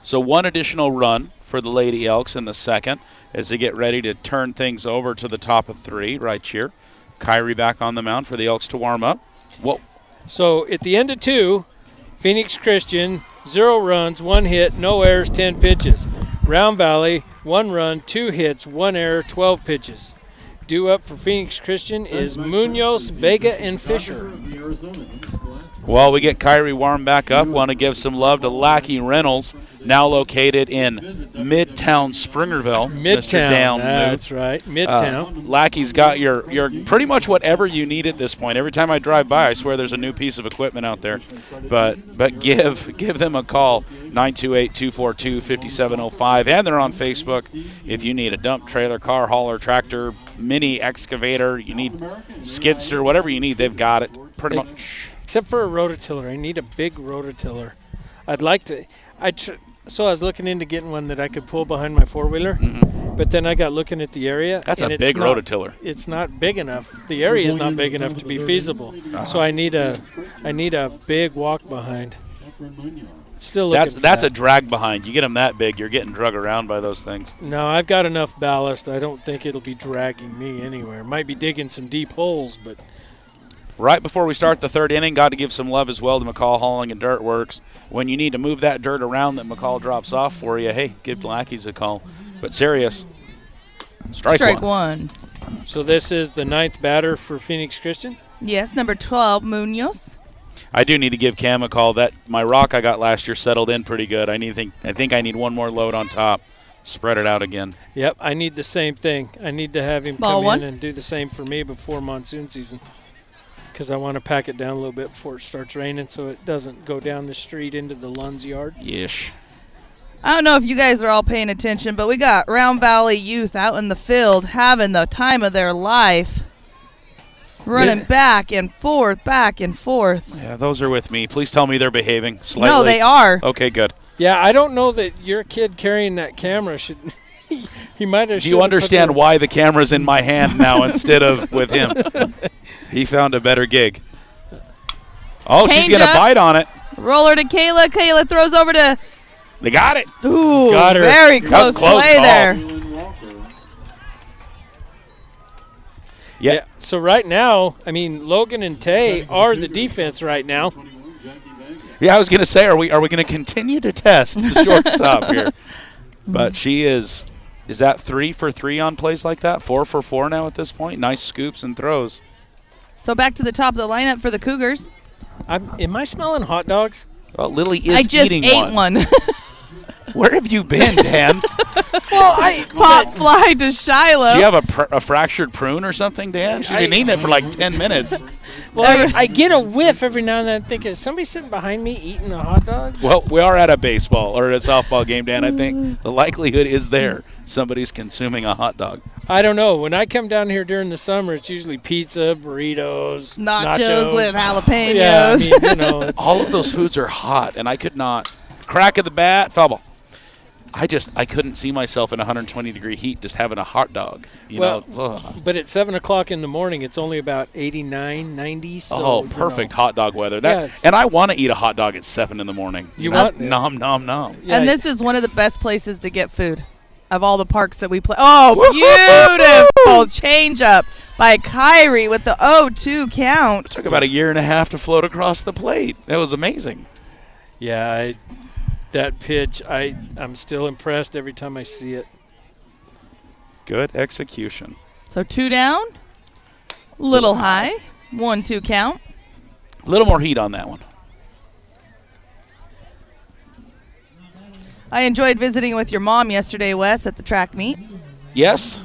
So one additional run for the Lady Elks in the second as they get ready to turn things over to the top of 3 right here. Kyrie back on the mound for the Elks to warm up. Whoa. So at the end of 2, Phoenix Christian, 0 runs, 1 hit, no errors, 10 pitches. Round Valley, 1 run, 2 hits, 1 error, 12 pitches. Due up for Phoenix Christian is Munoz, Vega, and Fisher. While we get Kyrie warmed back up, want to give some love to Lackey Reynolds, now located in Midtown Springerville. Mr. Dan that's right, Midtown. Lackey's got your pretty much whatever you need at this point. Every time I drive by, I swear there's a new piece of equipment out there. But give them a call, 928-242-5705, and they're on Facebook. If you need a dump trailer, car hauler, tractor, mini excavator, you need skidster, whatever you need, they've got it pretty much. Except for a rototiller. I need a big rototiller. I'd like to. So I was looking into getting one that I could pull behind my four-wheeler, but then I got looking at the area. That's a big rototiller. It's not big enough. The area is not big enough to be feasible. So I need a big walk behind. Still looking that's a drag behind. You get them that big, you're getting drug around by those things. No, I've got enough ballast. I don't think it'll be dragging me anywhere. Might be digging some deep holes, but. Right before we start the third inning, got to give some love as well to McCall Hauling and Dirt Works. When you need to move that dirt around that McCall drops off for you, hey, give Blackies a call. But serious, strike one. So this is the 9th batter for Phoenix Christian? Yes, number 12, Munoz. I do need to give Cam a call. That my rock I got last year settled in pretty good. I think I need one more load on top. Spread it out again. Yep, I need the same thing. I need to have him come in and do the same for me before monsoon season, because I want to pack it down a little bit before it starts raining so it doesn't go down the street into the Lund's yard. Yes. I don't know if you guys are all paying attention, but we got Round Valley youth out in the field having the time of their life, running back and forth. Yeah, those are with me. Please tell me they're behaving slightly. No, they are. Okay, good. Yeah, I don't know that your kid carrying that camera should – he might have – Do you understand why the camera's in my hand now instead of with him? He found a better gig. Oh, she's going to bite on it. Roller to Kayla. Kayla throws over to – They got it. Ooh, got her. Very close play call there. Yeah. So right now, I mean, Logan and Tay are the defense right now. Yeah, I was going to say, are we going to continue to test the shortstop here? But she is that 3 for 3 on plays like that? 4 for 4 now at this point? Nice scoops and throws. So back to the top of the lineup for the Cougars. Am I smelling hot dogs? Well, Lily is I just eating ate one. Where have you been, Dan? Pop fly to Shiloh. Do you have a fractured prune or something, Dan? She's been eating it for like 10 minutes. Well, I get a whiff every now and then. I think, is somebody sitting behind me eating a hot dog? Well, we are at a baseball or a softball game, Dan. I think the likelihood is there somebody's consuming a hot dog. I don't know. When I come down here during the summer, it's usually pizza, burritos, nachos with jalapenos. Yeah, I mean, you know, all of those foods are hot, and I could not. Crack of the bat, foul ball. I couldn't see myself in 120-degree heat just having a hot dog. You know. But at 7 o'clock in the morning, it's only about 89, 90. So, perfect hot dog weather. And I want to eat a hot dog at 7 in the morning. You want nom, nom, nom. Yeah, and this is one of the best places to get food of all the parks that we play. Oh, beautiful change-up by Kyrie with the 0-2 count. It took about a year and a half to float across the plate. That was amazing. Yeah, that pitch, I'm still impressed every time I see it. Good execution. So 2 down, little high, 1-2 count. A little more heat on that one. I enjoyed visiting with your mom yesterday, Wes, at the track meet. Yes.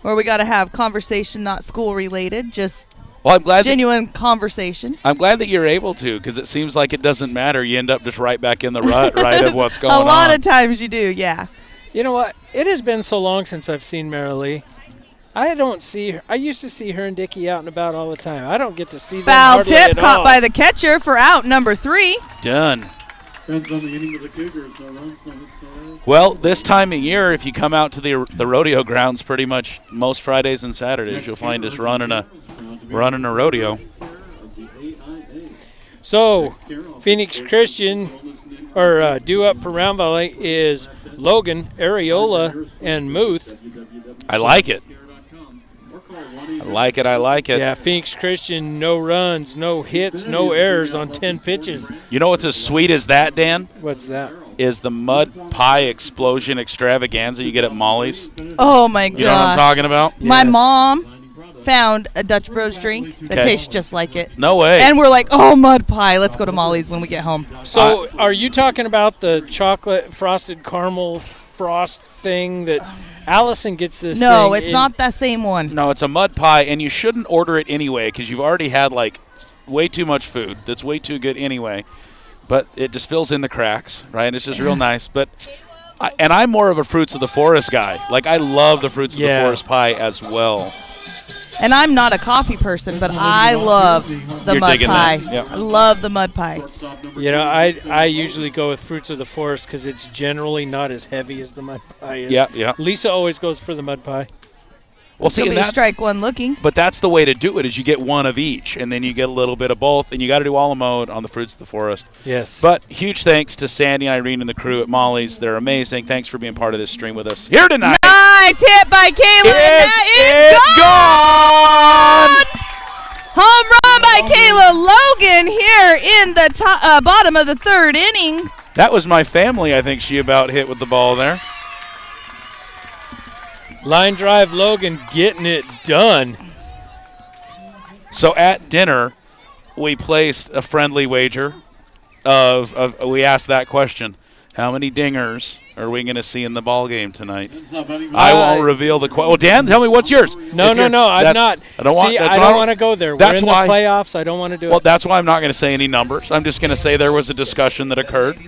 where we got to have conversation, not school related, just Well, I'm glad genuine conversation. I'm glad that you're able to, because it seems like it doesn't matter. You end up just right back in the rut, right, of what's going on. A lot of times you do, yeah. You know what? It has been so long since I've seen Marilee. I don't see her. I used to see her and Dickie out and about all the time. I don't get to see them Foul hardly tip at caught all. by the catcher for out number 3. Done. Depends on the inning of the Cougars. No runs, no hits, no errors. Well, this time of year, if you come out to the rodeo grounds, pretty much most Fridays and Saturdays, you'll find us running a rodeo. So, Phoenix Christian, or due up for Round Valley, is Logan, Areola, and Muth. I like it. I like it. Yeah, Phoenix Christian, no runs, no hits, no errors on 10 pitches. You know what's as sweet as that, Dan? What's that? Is the mud pie explosion extravaganza you get at Molly's. Oh, my gosh. You know what I'm talking about? My Yes. mom found a Dutch Bros drink that Okay. tastes just like it. No way. And we're like, oh, mud pie. Let's go to Molly's when we get home. So, are you talking about the chocolate frosted caramel frost thing that Allison gets this No, thing it's in- not that same one. No, it's a mud pie, and you shouldn't order it anyway because you've already had, like, way too much food that's way too good anyway. But it just fills in the cracks, right? And it's just real nice. But I'm more of a Fruits of the Forest guy. Like, I love the Fruits of the Yeah. Forest pie as well. And I'm not a coffee person, but I love the You're mud digging pie. that, yep. I love the mud pie. You know, I usually go with Fruits of the Forest because it's generally not as heavy as the mud pie is. Yeah, yeah. Lisa always goes for the mud pie. Well, see, and Somebody that's, strike one looking. but that's the way to do it is you get one of each, and then you get a little bit of both, and you got to do all the mode on the Fruits of the Forest. Yes. But huge thanks to Sandy and Irene and the crew at Molly's. They're amazing. Thanks for being part of this stream with us here tonight. Nice hit by Kayla, and that is gone! Home run by Kayla Logan here in the bottom of the 3rd inning. That was my family, I think she about hit with the ball there. Line drive Logan getting it done. So at dinner, we placed a friendly wager we asked that question. How many dingers are we going to see in the ball game tonight? It's not about even- I won't reveal the question. Well, Dan, tell me what's yours. No, If you're- I'm not. I don't want. See, that's I why don't want to go there. We're that's in why- the playoffs. I don't want to do Well, it. that's why I'm not going to say any numbers. I'm just going to say there was a discussion that occurred.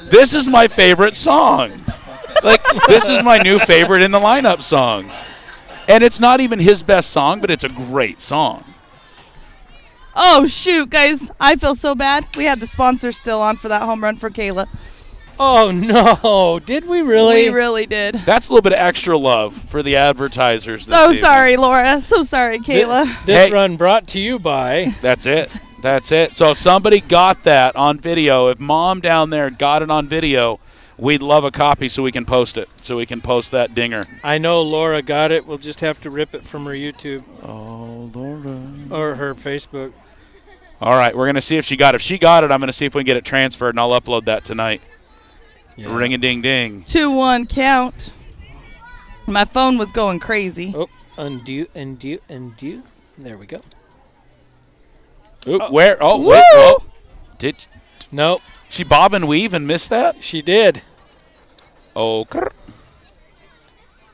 This is my favorite song. Like, this is my new favorite in the lineup songs. And it's not even his best song, but it's a great song. Oh, shoot, guys. I feel so bad. We had the sponsor still on for that home run for Kayla. Oh, no. Did we really? We really did. That's a little bit of extra love for the advertisers. So this evening. sorry, Laura. So sorry, Kayla. This Hey. run brought to you by... That's it. That's it. So if somebody got that on video, if Mom down there got it on video, we'd love a copy so we can post it, so we can post that dinger. I know Laura got it. We'll just have to rip it from her YouTube Oh, Laura. or her Facebook. All right, we're going to see if she got it. If she got it, I'm going to see if we can get it transferred, and I'll upload that tonight. Yeah. Ring-a-ding-ding. 2-1 count. My phone was going crazy. Oh, undo. There we go. Oop, where? Oh, Woo! wait. Oh. Did Nope, she bob and weave and miss that? she did. Oh,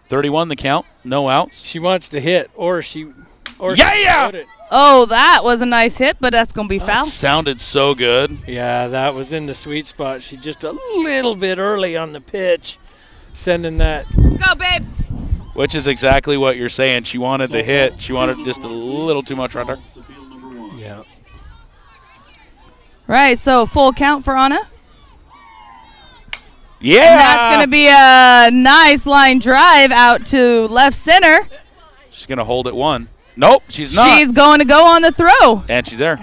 31 the count. No outs. She wants to hit, or she Yeah! put it. Oh, that was a nice hit, but that's going to be That foul. sounded so good. Yeah, that was in the sweet spot. She just a little bit early on the pitch, sending that. Let's go, babe. Which is exactly what you're saying. She wanted the hit. She wanted just a little too much right there. To field number 1. Yeah. Right, so full count for Anna. Yeah! And that's going to be a nice line drive out to left center. She's going to hold it one. Nope, she's not. She's going to go on the throw. And she's there.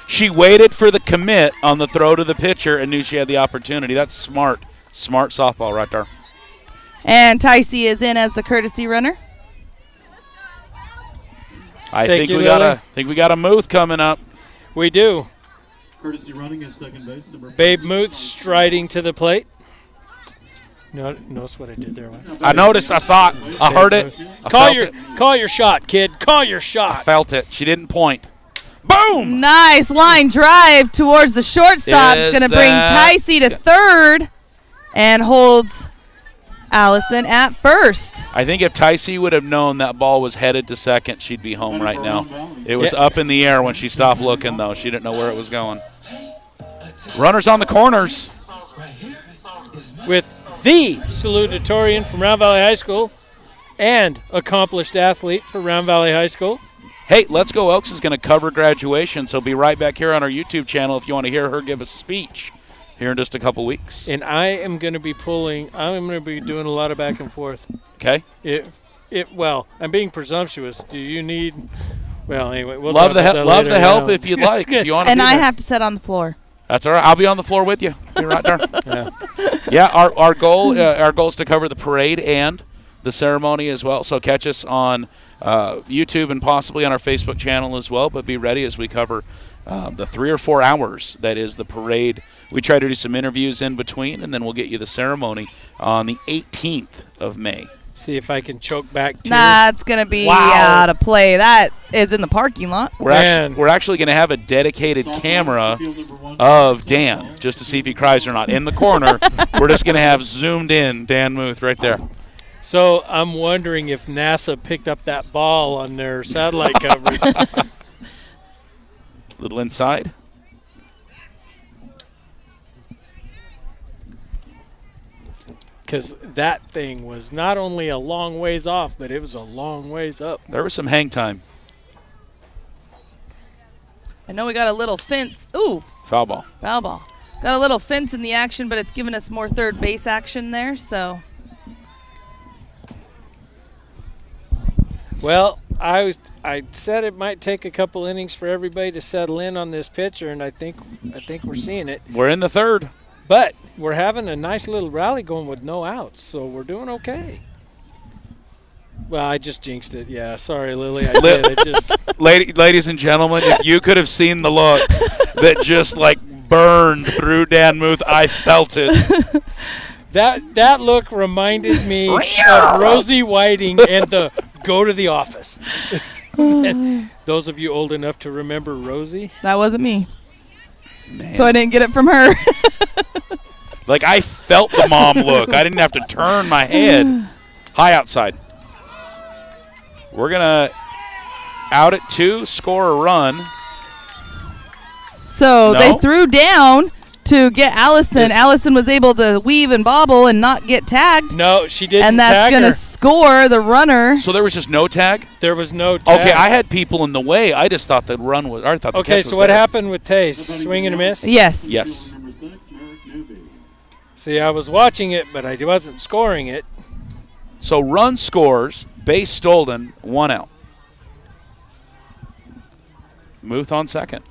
She waited for the commit on the throw to the pitcher and knew she had the opportunity. That's smart. Smart softball right there. And Ticey is in as the courtesy runner. I Thank think you, we Lily. got a Muth coming up. We do. Courtesy running at second base, number Babe 14. Muth striding to the plate. Notice what I did there. I noticed. I saw it. I heard it. I Call your shot, kid. Call your I shot. felt it. She didn't point. Boom! Nice line drive towards the shortstop. It's Is going to bring that- Ticey to third and holds Allison at first. I think if Ticey would have known that ball was headed to second, she'd be home right now. It was up in the air when she stopped looking, though. She didn't know where it was going. Runners on the corners. With the salutatorian from Round Valley High School and accomplished athlete for Round Valley High School. Hey, Let's Go Elks is going to cover graduation, so be right back here on our YouTube channel if you want to hear her give a speech here in just a couple weeks. And I'm going to be doing a lot of back and forth. Okay. Well, I'm being presumptuous. Do you need, well, anyway. We'll love the help now. if you'd like. If you want to And I have to sit on the floor. That's all right. I'll be on the floor with you. Be right there. Yeah, our goal is to cover the parade and the ceremony as well. So catch us on YouTube and possibly on our Facebook channel as well. But be ready as we cover the 3 or 4 hours that is the parade. We try to do some interviews in between, and then we'll get you the ceremony on the 18th of May. See if I can choke back to That's going to be out of play. That is in the parking lot. We're actually going to have a dedicated camera of Dan just to see if he cries or not. In the corner, we're just going to have zoomed in Dan Muth right there. So I'm wondering if NASA picked up that ball on their satellite coverage. Little inside. Because that thing was not only a long ways off, but it was a long ways up. There was some hang time. I know we got a little fence. Ooh, Foul ball. foul ball. Got a little fence in the action, but it's giving us more third base action there, so. Well, I said it might take a couple innings for everybody to settle in on this pitcher, and I think we're seeing it. We're in the third. But we're having a nice little rally going with no outs, so we're doing okay. Well, I just jinxed it. Yeah, sorry, Lily. I did. It just Ladies and gentlemen, if you could have seen the look that just like burned through Dan Muth, I felt it. that look reminded me of Rosie Whiting and the Go to the Office. And those of you old enough to remember Rosie? That wasn't me. Man. So I didn't get it from her. Like I felt the mom look. I didn't have to turn my head. High outside. We're going to out at 2, score a run. So they threw down to get Allison. Allison was able to weave and bobble and not get tagged. No, she didn't. And that's going to score the runner. So there was just no tag? There was no tag. Okay, I had people in the way. I just thought the run was. I thought the okay, catch so was what there. happened with Tace? Swing and a miss? Yes. Yes. Number 6, Merrick Newby. See, I was watching it, but I wasn't scoring it. So run scores, base stolen, 1 out. Muth on second.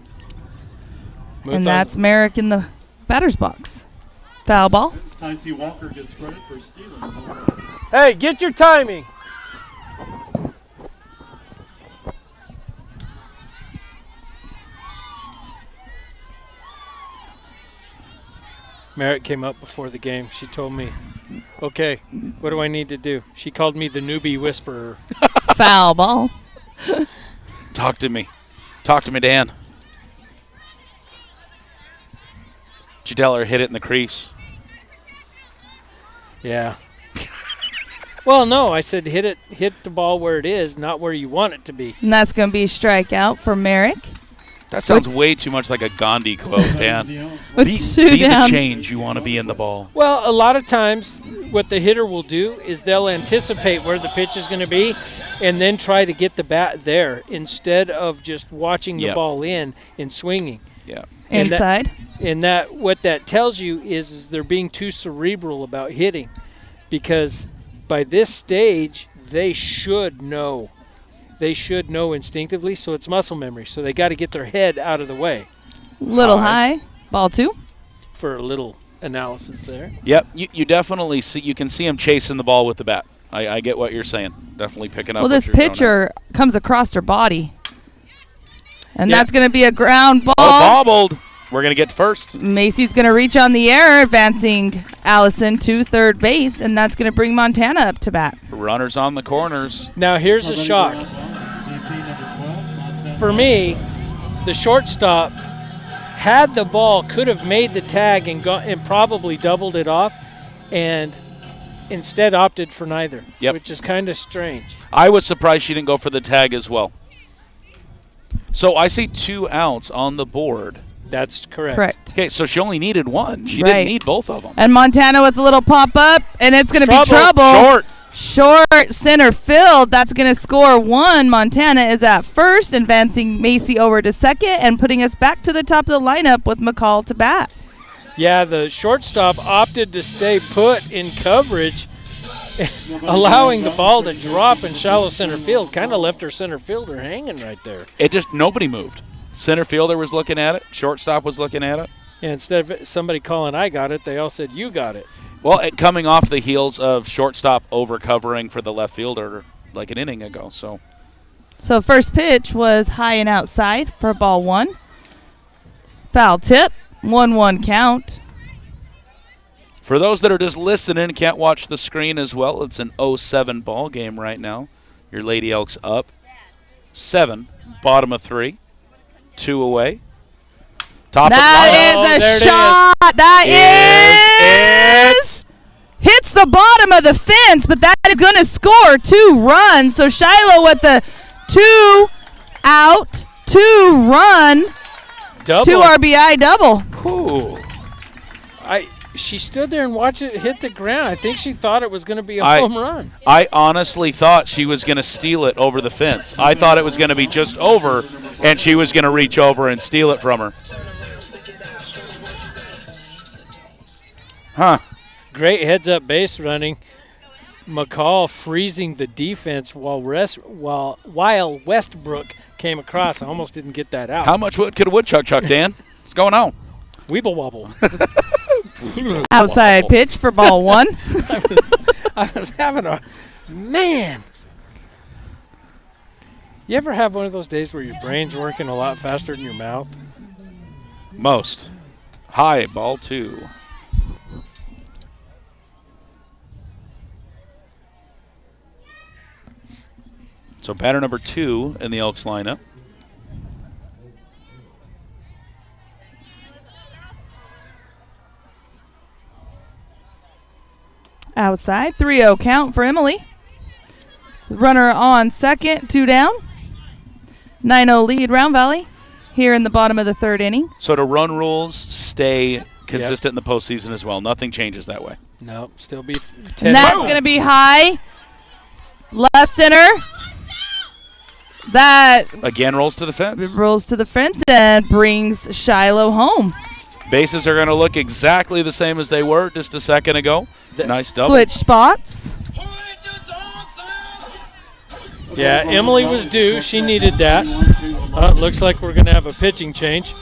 And that's Merrick in the batter's box. Foul ball. Ticey Walker gets credit for stealing. Hey, get your timing. Merritt came up before the game. She told me, okay, what do I need to do? She called me the newbie whisperer. Foul ball. Talk to me. Talk to me, Dan. Did you tell her hit it in the crease? Yeah. Well, no, I said hit the ball where it is, not where you want it to be. And that's going to be a strikeout for Merrick. That sounds way too much like a Gandhi quote, Dan. Be the change you want to be in the ball. Well, a lot of times what the hitter will do is they'll anticipate where the pitch is going to be and then try to get the bat there instead of just watching the ball in and swinging. Yeah. Inside. And that what that tells you is they're being too cerebral about hitting, because by this stage they should know. They should know instinctively, so it's muscle memory. So they got to get their head out of the way. Little high. Ball 2. For a little analysis there. Yep, you definitely see. You can see him chasing the ball with the bat. I get what you're saying. Definitely picking up. Well, this pitcher comes across her body. And that's going to be a ground ball. Oh, bobbled. We're going to get first. Macy's going to reach on the air, advancing Allison to third base, and that's going to bring Montana up to bat. Runners on the corners. Now, here's a shock. For me, the shortstop had the ball, could have made the tag and probably doubled it off, and instead opted for neither, Yep. which is kind of strange. I was surprised she didn't go for the tag as well. So I see 2 outs on the board. That's correct. Correct. Okay, so she only needed 1. She Right. didn't need both of them. And Montana with a little pop up, and it's going to be trouble. Short. Short center field. That's going to score 1. Montana is at first, advancing Macy over to second, and putting us back to the top of the lineup with McCall to bat. Yeah, the shortstop opted to stay put in coverage, allowing the ball to drop in shallow center field. Kind of left her center fielder hanging right there. It just, nobody moved. Center fielder was looking at it. Shortstop was looking at it. And instead of somebody calling, I got it, they all said, you got it. Well, coming off the heels of shortstop over covering for the left fielder like an inning ago. So first pitch was high and outside for ball 1. Foul tip, 1-1 count. for those that are just listening and can't watch the screen as well, it's an 0-7 ball game right now. Your Lady Elks up 7, bottom of 3, 2 away. Top That of is lineup. a shot. That is hits the bottom of the fence, but that is going to score 2 runs. So Shiloh with the 2 out, 2 run, Double. 2 RBI double. Ooh. She stood there and watched it hit the ground. I think she thought it was going to be a home run. I honestly thought she was going to steal it over the fence. I thought it was going to be just over, and she was going to reach over and steal it from her. Huh. Great heads-up base running. McCall freezing the defense while Westbrook came across. I almost didn't get that out. How much wood could a woodchuck chuck, Dan? What's going on? Weeble wobble. Outside pitch for ball 1. I was having a man. You ever have one of those days where your brain's working a lot faster than your mouth? Most. High, ball 2. So batter number 2 in the Elks lineup. Outside, 3-0 count for Emily. Runner on second, 2 down. 9-0 lead, Round Valley, here in the bottom of the 3rd inning. So the run rules stay consistent in the postseason as well. Nothing changes that way. No, still be 10. And that's going to be high. Left center. That Again, rolls to the fence. rolls to the fence and brings Shiloh home. Bases are going to look exactly the same as they were just a second ago. Nice double. Switch spots. Yeah, Emily was due. She needed that. Looks like we're going to have a pitching change.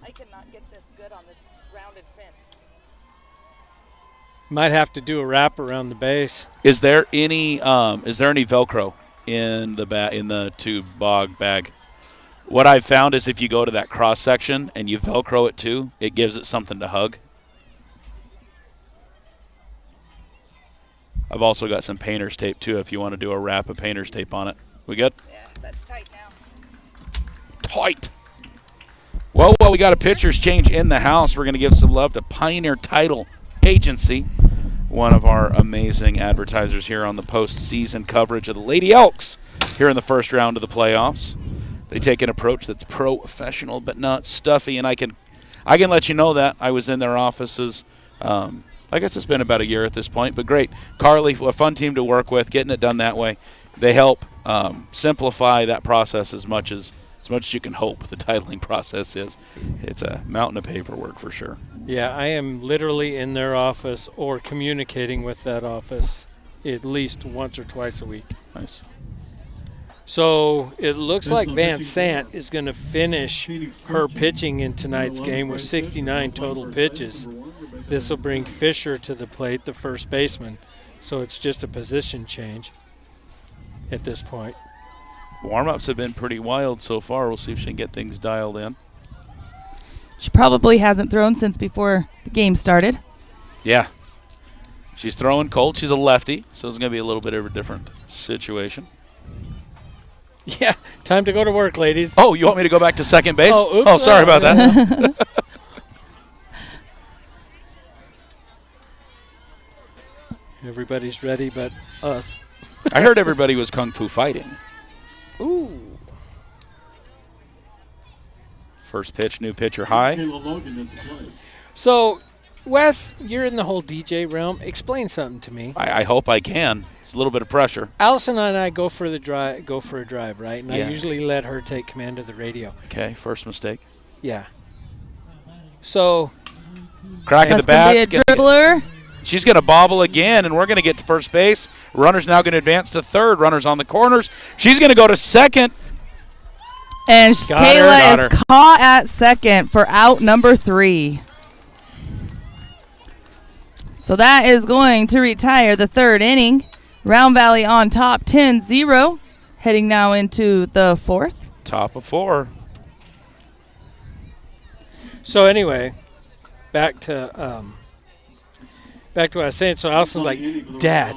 I cannot get this good on this rounded fence. Might have to do a wrap around the base. Is there any Velcro in the tube bog bag? What I've found is if you go to that cross section and you Velcro it too, it gives it something to hug. I've also got some painter's tape too if you want to do a wrap of painter's tape on it. We good? Yeah, that's tight now. Tight. Well, we got a pitcher's change in the house. We're going to give some love to Pioneer Title Agency, one of our amazing advertisers here on the postseason coverage of the Lady Elks here in the first round of the playoffs. They take an approach that's professional but not stuffy, and I can let you know that. I was in their offices. I guess it's been about a year at this point, but great. Carly, a fun team to work with, getting it done that way. They help simplify that process as much as you can hope the titling process is. It's a mountain of paperwork for sure. Yeah, I am literally in their office or communicating with that office at least once or twice a week. Nice. So it looks like Van Sant is going to finish her pitching in tonight's game with 69 total pitches. This will bring Fisher to the plate, the first baseman. So it's just a position change at this point. Warm-ups have been pretty wild so far. We'll see if she can get things dialed in. She probably hasn't thrown since before the game started. Yeah. She's throwing cold. She's a lefty, so it's going to be a little bit of a different situation. Yeah, time to go to work, ladies. Oh, you want me to go back to second base? Oh, oops. Oh, sorry about that. Everybody's ready but us. I heard everybody was kung fu fighting. Ooh. First pitch, new pitcher high. Kayla Logan at the plate. So, Wes, you're in the whole DJ realm. Explain something to me. I hope I can. It's a little bit of pressure. Allison and I go for a drive, right? And Yeah. I usually let her take command of the radio. Okay, first mistake. Yeah. So, Cracking the That's bat. going to be a dribbler. She's going to bobble again, and we're going to get to first base. Runner's now going to advance to third. Runner's on the corners. She's going to go to second. And Got her. Kayla is caught at second for out number 3. So that is going to retire the third inning. Round Valley on top 10-0. Heading now into the fourth. Top of 4. so anyway, back to what I was saying. So Allison's like, Dad,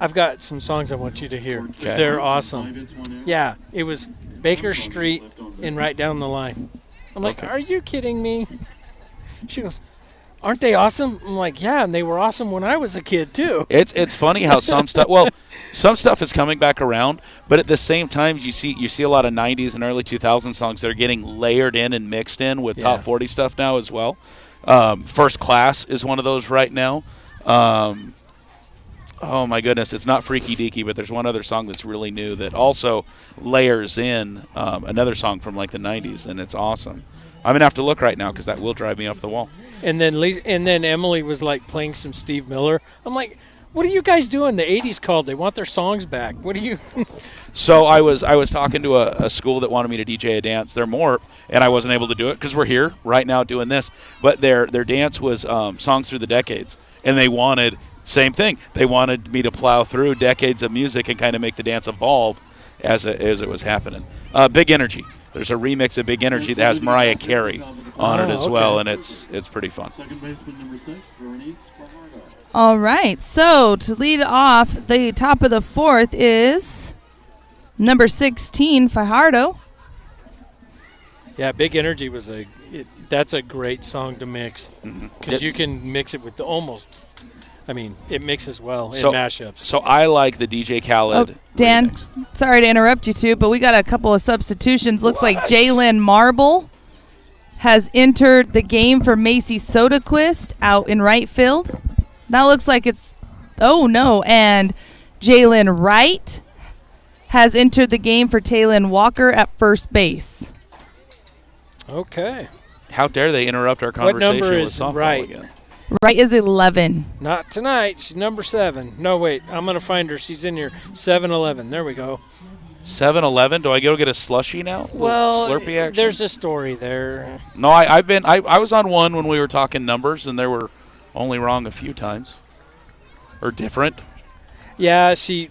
I've got some songs I want you to hear. Okay. They're awesome. Yeah, it was Baker Street and Right Down the Line. I'm like, Okay. Are you kidding me? She goes, aren't they awesome? I'm like, yeah, and they were awesome when I was a kid too. It's funny how some stuff. Well, some stuff is coming back around, but at the same time, you see a lot of '90s and early 2000 songs that are getting layered in and mixed in with top 40 stuff now as well. First Class is one of those right now. Oh my goodness, it's not Freaky Deaky, but there's one other song that's really new that also layers in another song from like the '90s, and it's awesome. I'm gonna have to look right now because that will drive me up the wall. And then Emily was like playing some Steve Miller. I'm like, what are you guys doing? The '80s called. They want their songs back. What are you? So I was talking to a school that wanted me to DJ a dance. They're more, and I wasn't able to do it because we're here right now doing this. But their dance was songs through the decades, and they wanted same thing. They wanted me to plow through decades of music and kind of make the dance evolve as it was happening. Big Energy. There's a remix of Big Energy that has Mariah Carey on it as well, and it's pretty fun. Second baseman number 6, Bernice Fajardo. All right. So to lead off the top of the fourth is number 16, Fajardo. Yeah, Big Energy was that's a great song to mix because you can mix it with it mixes well in mashups. So I like the DJ Khaled Dan, remix. sorry to interrupt you two, but we got a couple of substitutions. Looks like Jalen Marble has entered the game for Macy Sodaquist out in right field. That looks like it's and Jalen Wright has entered the game for Taylon Walker at first base. Okay. How dare they interrupt our conversation number with is softball Wright? again? Wright is 11. Not tonight. She's number 7. No, wait. I'm going to find her. She's in here. 7-11. There we go. 7-11. Do I go get a slushie now? Well, Slurpee action? there's a story there. No, I was on one when we were talking numbers, and they were only wrong a few times. Or different. Yeah, she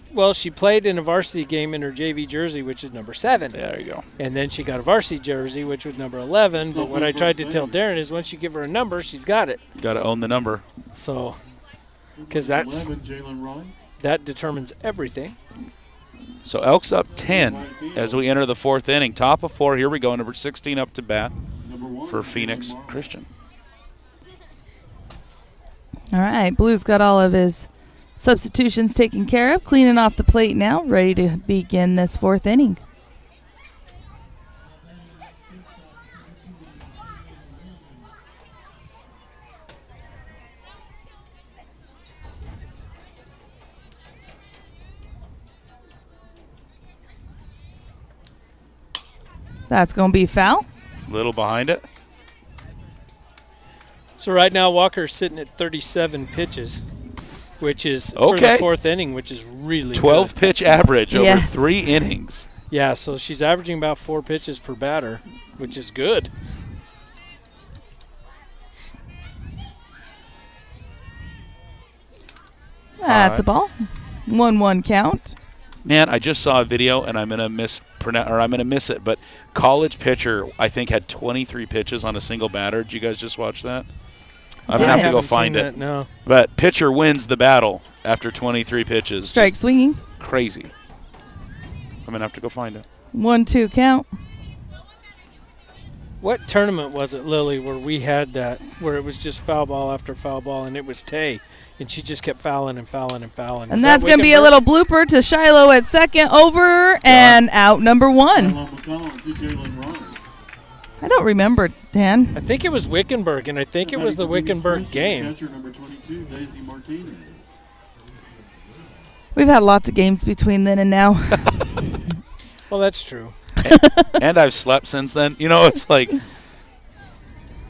played in a varsity game in her JV jersey, which is number 7. There you go. And then she got a varsity jersey, which was number 11. But what I tried to tell Darren is once you give her a number, she's got it. Got to own the number. So, because 11, Jalen Roy. that determines everything. So Elks up 10 as we enter the fourth inning. Top of 4. Here we go. Number 16 up to bat Number 1, for Phoenix Jalen Morrow. Christian. All right, Blue's got all of his substitutions taken care of, cleaning off the plate now, ready to begin this fourth inning. That's going to be foul. Little behind it. So right now Walker's sitting at 37 pitches, which is for Okay. the fourth inning, which is really 12 good. pitch average over Yes. 3 innings. Yeah, so she's averaging about 4 pitches per batter, which is good. That's a ball. 1-1 count. Man, I just saw a video, and I'm gonna miss it. But college pitcher, I think, had 23 pitches on a single batter. Did you guys just watch that? I'm gonna have to go Haven't find seen it. that, no. But pitcher wins the battle after 23 pitches. Strike Just swinging. crazy. I'm gonna have to go find it. 1-2 count. What tournament was it, Lily, where we had that, where it was just foul ball after foul ball, and it was Tay, and she just kept fouling and fouling and fouling. And that's going to be a little blooper to Shiloh at second, over and out number 1. Marlon McCollum to Jalen Ryan. I don't remember, Dan. I think it was Wickenburg, and I think it was the Wickenburg game. Catcher number 22, Daisy Martinez. We've had lots of games between then and now. Well, that's true. And I've slept since then. You know, it's like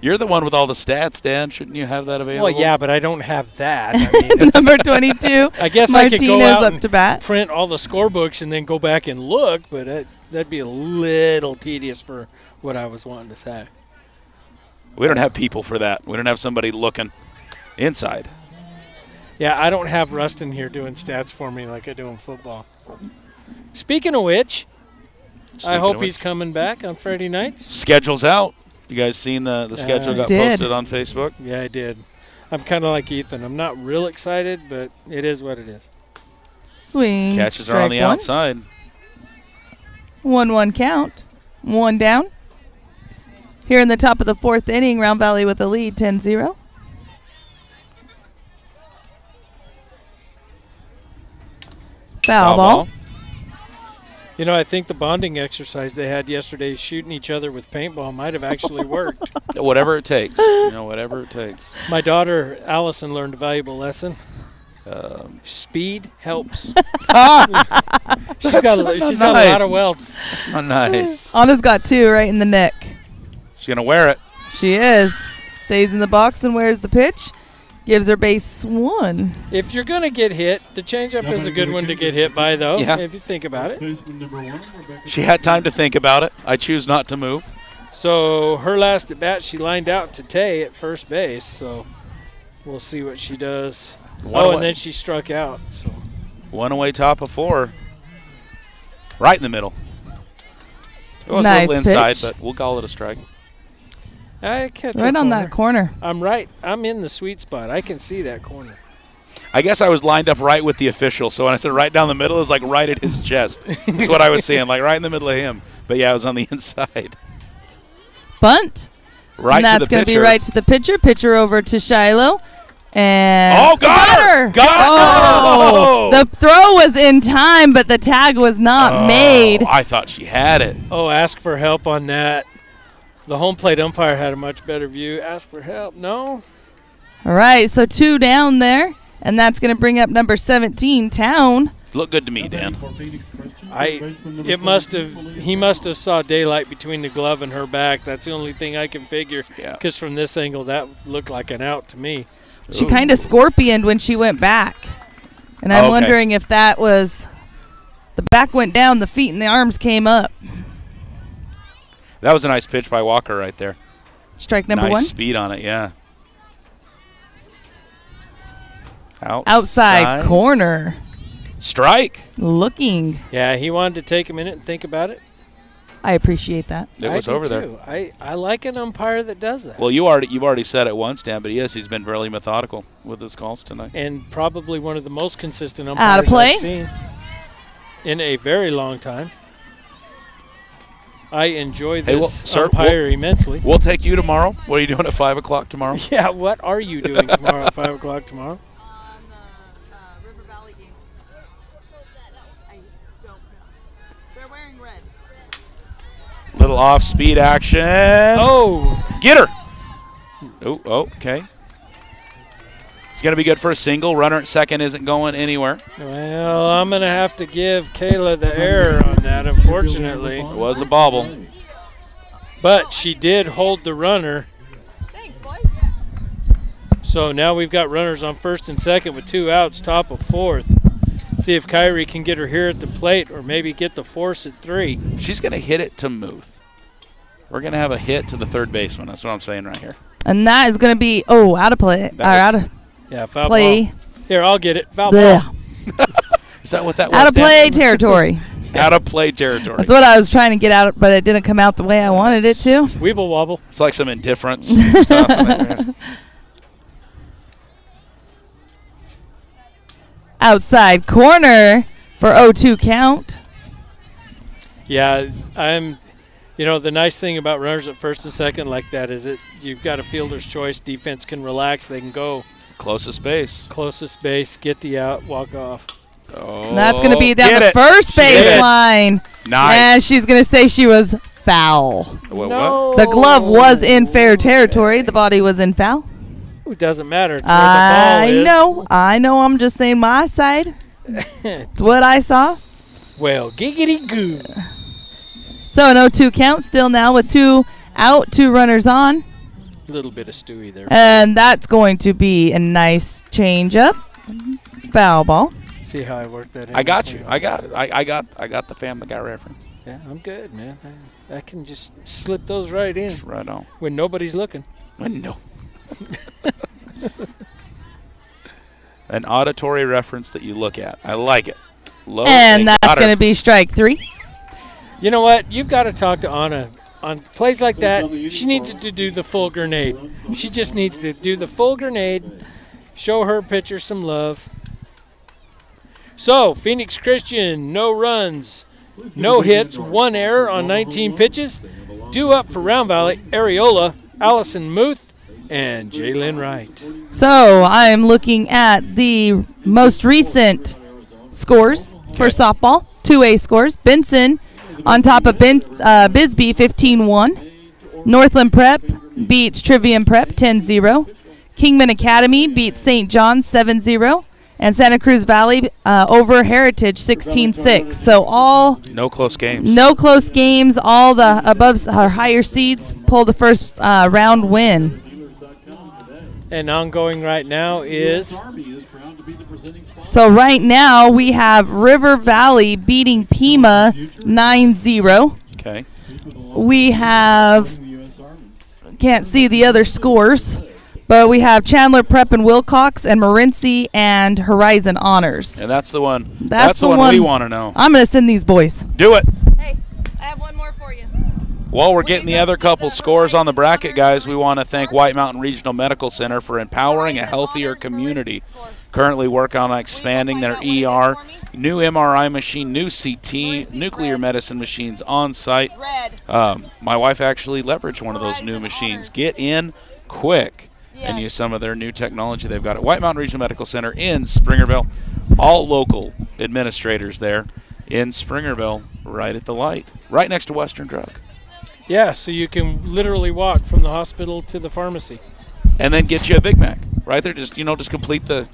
you're the one with all the stats, Dan. Shouldn't you have that available? Well, yeah, but I don't have that. I mean, it's, Number 22. I guess Martinez I could go out up and to bat. print all the scorebooks and then go back and look, but that'd be a little tedious for what I was wanting to say. We don't have people for that. We don't have somebody looking inside. Yeah, I don't have Rustin here doing stats for me like I do in football. Speaking of which, I hope he's coming back on Friday nights. Schedule's out. You guys seen the schedule got did. posted on Facebook? Yeah, I did. I'm kind of like Ethan. I'm not real excited, but it is what it is. Swing. Catches are on the outside. 1-1 count. 1 down. Here in the top of the 4th inning, Round Valley with a lead, 10-0. Foul ball. You know, I think the bonding exercise they had yesterday, shooting each other with paintball, might have actually worked. Whatever it takes. You know, whatever it takes. My daughter, Allison, learned a valuable lesson. Speed helps. She's got a lot of welts. That's not nice. Anna's got 2 right in the neck. She's going to wear it. She is. Stays in the box and wears the pitch. Gives her base 1. If you're going to get hit, the changeup is a good one to get hit by, though, Yeah. if you think about it. Baseman number 1, Rebecca. She had time to think about it. I choose not to move. So her last at bat, she lined out to Tay at first base, so we'll see what she does. One And away. then she struck out. So One away, top of 4. Right in the middle. It was Nice a little inside, pitch. but we'll call it a strike. I catch Right a on that corner. I'm right. I'm in the sweet spot. I can see that corner. I guess I was lined up right with the official, so when I said right down the middle, it was like right at his chest. That's what I was seeing, like right in the middle of him. But, yeah, it was on the inside. Bunt. Right And to that's the going to be pitcher. right to the pitcher. Pitcher over to Shiloh. And Oh, got her! Oh, the throw was in time, but the tag was not made. I thought she had it. Oh, ask for help on that. The home plate umpire had a much better view. Ask for help. No? All right, so 2 down there, and that's going to bring up number 17, Town. Looked good to me, Dan. For Phoenix Christian, He baseman number must have saw daylight between the glove and her back. That's the only thing I can figure. Yeah. Because from this angle, that looked like an out to me. She kind of scorpioned when she went back. And I'm Okay. wondering if that was the back went down, the feet and the arms came up. That was a nice pitch by Walker right there. Strike number nice 1. speed on it, yeah. Outside corner. Strike. Looking. Yeah, he wanted to take a minute and think about it. I appreciate that. It was I do over there. too. I like an umpire that does that. Well, you've already said it once, Dan, but yes, he's been really methodical with his calls tonight. And probably one of the most consistent Out umpires of play? I've seen in a very long time. I enjoy Hey, this well, sir, umpire immensely. We'll take you tomorrow. What are you doing at 5 o'clock tomorrow? Yeah, what are you doing tomorrow at 5 o'clock tomorrow? On the River Valley game. I don't know. They're wearing red. Little off-speed action. Oh, Get her. Oh, okay. It's going to be good for a single. Runner at second isn't going anywhere. well, I'm going to have to give Kayla the error on that, unfortunately. It was a bobble. But she did hold the runner. Thanks, boys. So now we've got runners on first and second with 2 outs, top of 4th. See if Kyrie can get her here at the plate or maybe get the force at 3. She's going to hit it to Muth. We're going to have a hit to the third baseman. That's what I'm saying right here. And that is going to be, out of play. Or out of Yeah, foul play. ball. Here, I'll get it. Foul ball. Blech. Is that what that was? Out of Dan? play territory. Out of play territory. That's what I was trying to get out, but it didn't come out the way I wanted it to. Weeble wobble. It's like some indifference stuff. Outside corner for 0-2 count. Yeah, the nice thing about runners at first and second like that is you've got a fielder's choice. Defense can relax. They can go Closest base. Closest base, get the out, walk off. Oh, And that's going to be down get the it. first She did it. baseline. Nice. And she's going to say she was foul. What? The glove was in fair territory. The body was in foul. It doesn't matter. It's where the ball is. I know. I'm just saying my side. It's what I saw. Well, giggity goo. So an 0-2 count still now with 2 out, 2 runners on. A little bit of Stewie there. And that's going to be a nice change up. Foul ball. See how I worked that in? I got you. I got it. I got the Family Guy reference. Yeah, I'm good, man. I can just slip those right in Right on. when nobody's looking. No. An auditory reference that you look at. I like it. Low And that's got her. going to be strike 3. You know what? You've got to talk to Anna. On plays like that, she needs to do the full grenade. She just needs to do the full grenade, show her pitcher some love. So, Phoenix Christian, no runs, no hits, 1 error on 19 pitches. Due up for Round Valley, Areola, Allison Muth, and Jalen Wright. So I'm looking at the most recent scores for softball, 2A scores. Benson on top of Bisbee 15-1. Northland Prep beats Trivium Prep 10-0. Kingman Academy beats St. John's 7-0. And Santa Cruz Valley over Heritage 16-6. So all No close games. no close games. All the above or higher seeds pull the first round win. And ongoing right now is So right now we have River Valley beating Pima 9-0. Okay. We have, can't see the other scores, but we have Chandler Prep and Wilcox and Morenci and Horizon Honors. And that's the one. That's the the one one we want to know. I'm going to send these boys. Do it. Hey, I have one more for you. While we're getting the other couple scores on the bracket, guys, we want to thank White Mountain Regional Medical Center for empowering a healthier community. Currently working on expanding their ER, new MRI machine, new CT, nuclear medicine machines on site. My wife actually leveraged one of those new machines. Get in quick and use some of their new technology they've got at White Mountain Regional Medical Center in Springerville. All local administrators there in Springerville, right at the light, right next to Western Drug. yeah. So you can literally walk from the hospital to the pharmacy. And then get you a Big Mac right there. Just complete the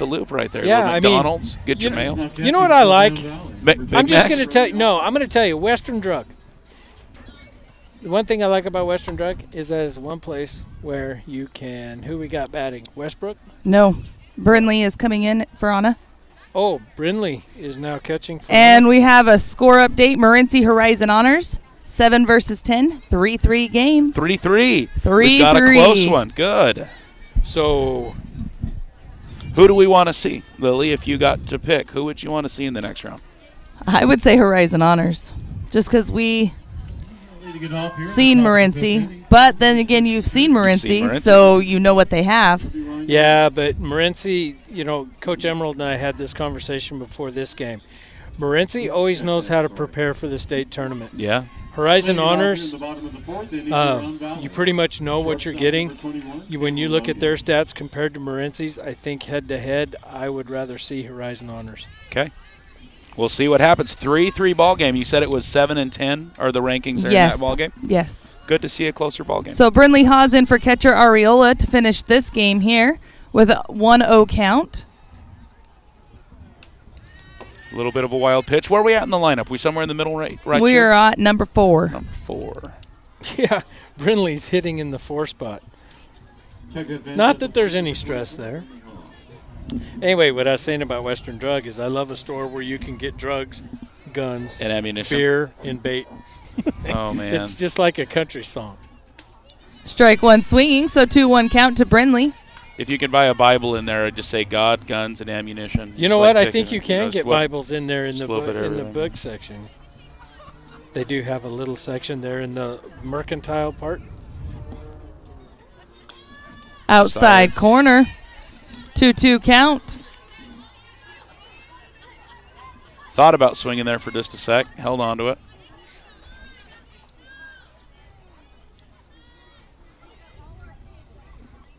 loop right there. Yeah, Little I mean, McDonald's. Get your mail. You know what I like? Big I'm just Macs? going to tell you. No, I'm going to tell you. Western Drug. The one thing I like about Western Drug is that it's one place where you can. Who we got batting? Westbrook. No, Burnley is coming in for Anna. Oh, Brindley is now catching. For And we have a score update. Morenci Horizon Honors, 7 versus 10, 3-3 game. 3-3. We've got a 3-3. close one. Good. So Who do we want to see? Lily, if you got to pick, who would you want to see in the next round? I would say Horizon Honors, just because we seen Morenci. But then again, you've seen Morenci, Morenci. so you know what they have. yeah, but Morenci, Coach Emerald and I had this conversation before this game. Morenci always knows how to prepare for the state tournament. Yeah. Horizon Honors, you pretty much know what you're getting. When you look at their stats compared to Morenci's, I think head-to-head, I would rather see Horizon Honors. Okay. We'll see what happens. 3-3 ball game. You said it was 7-10 are the rankings there Yes. in that ball game? Yes. Good to see a closer ball game. So Brindley Haas in for catcher Areola to finish this game here with a 1-0 count. A little bit of a wild pitch. Where are we at in the lineup? We somewhere in the middle right We here? are at number 4. Number 4. Yeah, Brindley's hitting in the 4 spot. Not that there's any stress there. Anyway, what I was saying about Western Drug is I love a store where you can get drugs, guns, And ammunition. beer, and bait. Oh, man. It's just like a country song. Strike 1 swinging, so 2-1 count to Brindley. If you can buy a Bible in there, I'd just say God, guns, and ammunition. You know what? I think you can get Bibles. Bibles in there in the Just a little bit of in the everything. book section. They do have a little section there in the mercantile part. Outside Sides. corner. 2-2 count. Thought about swinging there for just a sec. Held on to it.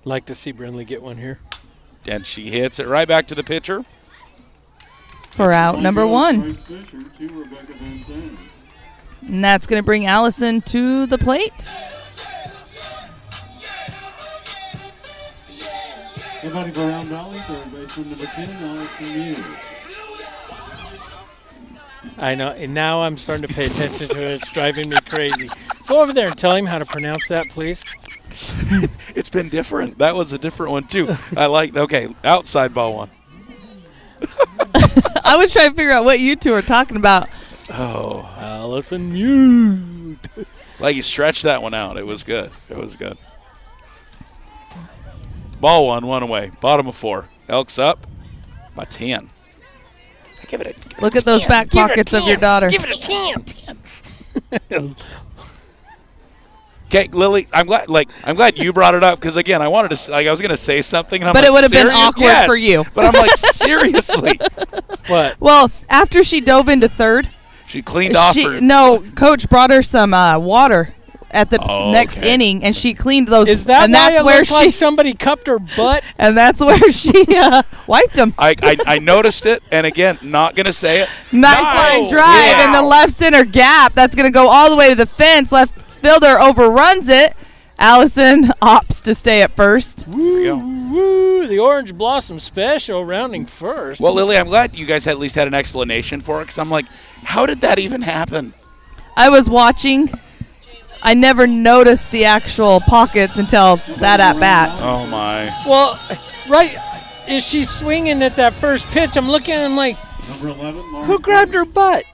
Like to see Brindley get one here. And she hits it right back to the pitcher. For out number 1. Grace Fisher to Rebecca Van Zandt. And that's going to bring Allison to the plate. Everybody for Round Valley, third baseman number 10, Allison Mew. I know, and now I'm starting to pay attention to it. It's driving me crazy. Go over there and tell him how to pronounce that, please. It's been different. That was a different one, too. Okay, outside ball 1. I was trying to figure out what you two are talking about. Oh. Allison Mew. Like you stretched that one out. It was good. Ball 1, 1 away. Bottom of 4. Elks up by 10. Give it a Look at those back pockets of your daughter. Give it a 10. Okay, Lily, I'm glad you brought it up because again, I wanted to I was going to say something, and I'm But like, it would have been serious? awkward Yes. for you. But I'm like, seriously, What? Well, after she dove into third, she cleaned off her. no, Coach brought her some water at the Oh, next okay. inning, and she cleaned those. Is that and why that's it where looks she like somebody cupped her butt? and that's where she wiped them. I noticed it, and again, not going to say it. Nice line drive in the left center gap. That's going to go all the way to the fence. Left fielder overruns it. Allison opts to stay at first. There we go. Woo, the Orange Blossom Special rounding first. Well, Lily, I'm glad you guys at least had an explanation for it because I'm like, how did that even happen? I was watching. I never noticed the actual pockets until that at bat. Oh my! Well, right as she's swinging at that first pitch, I'm looking and I'm like, Number 11, Lauren who grabbed her Grace. butt?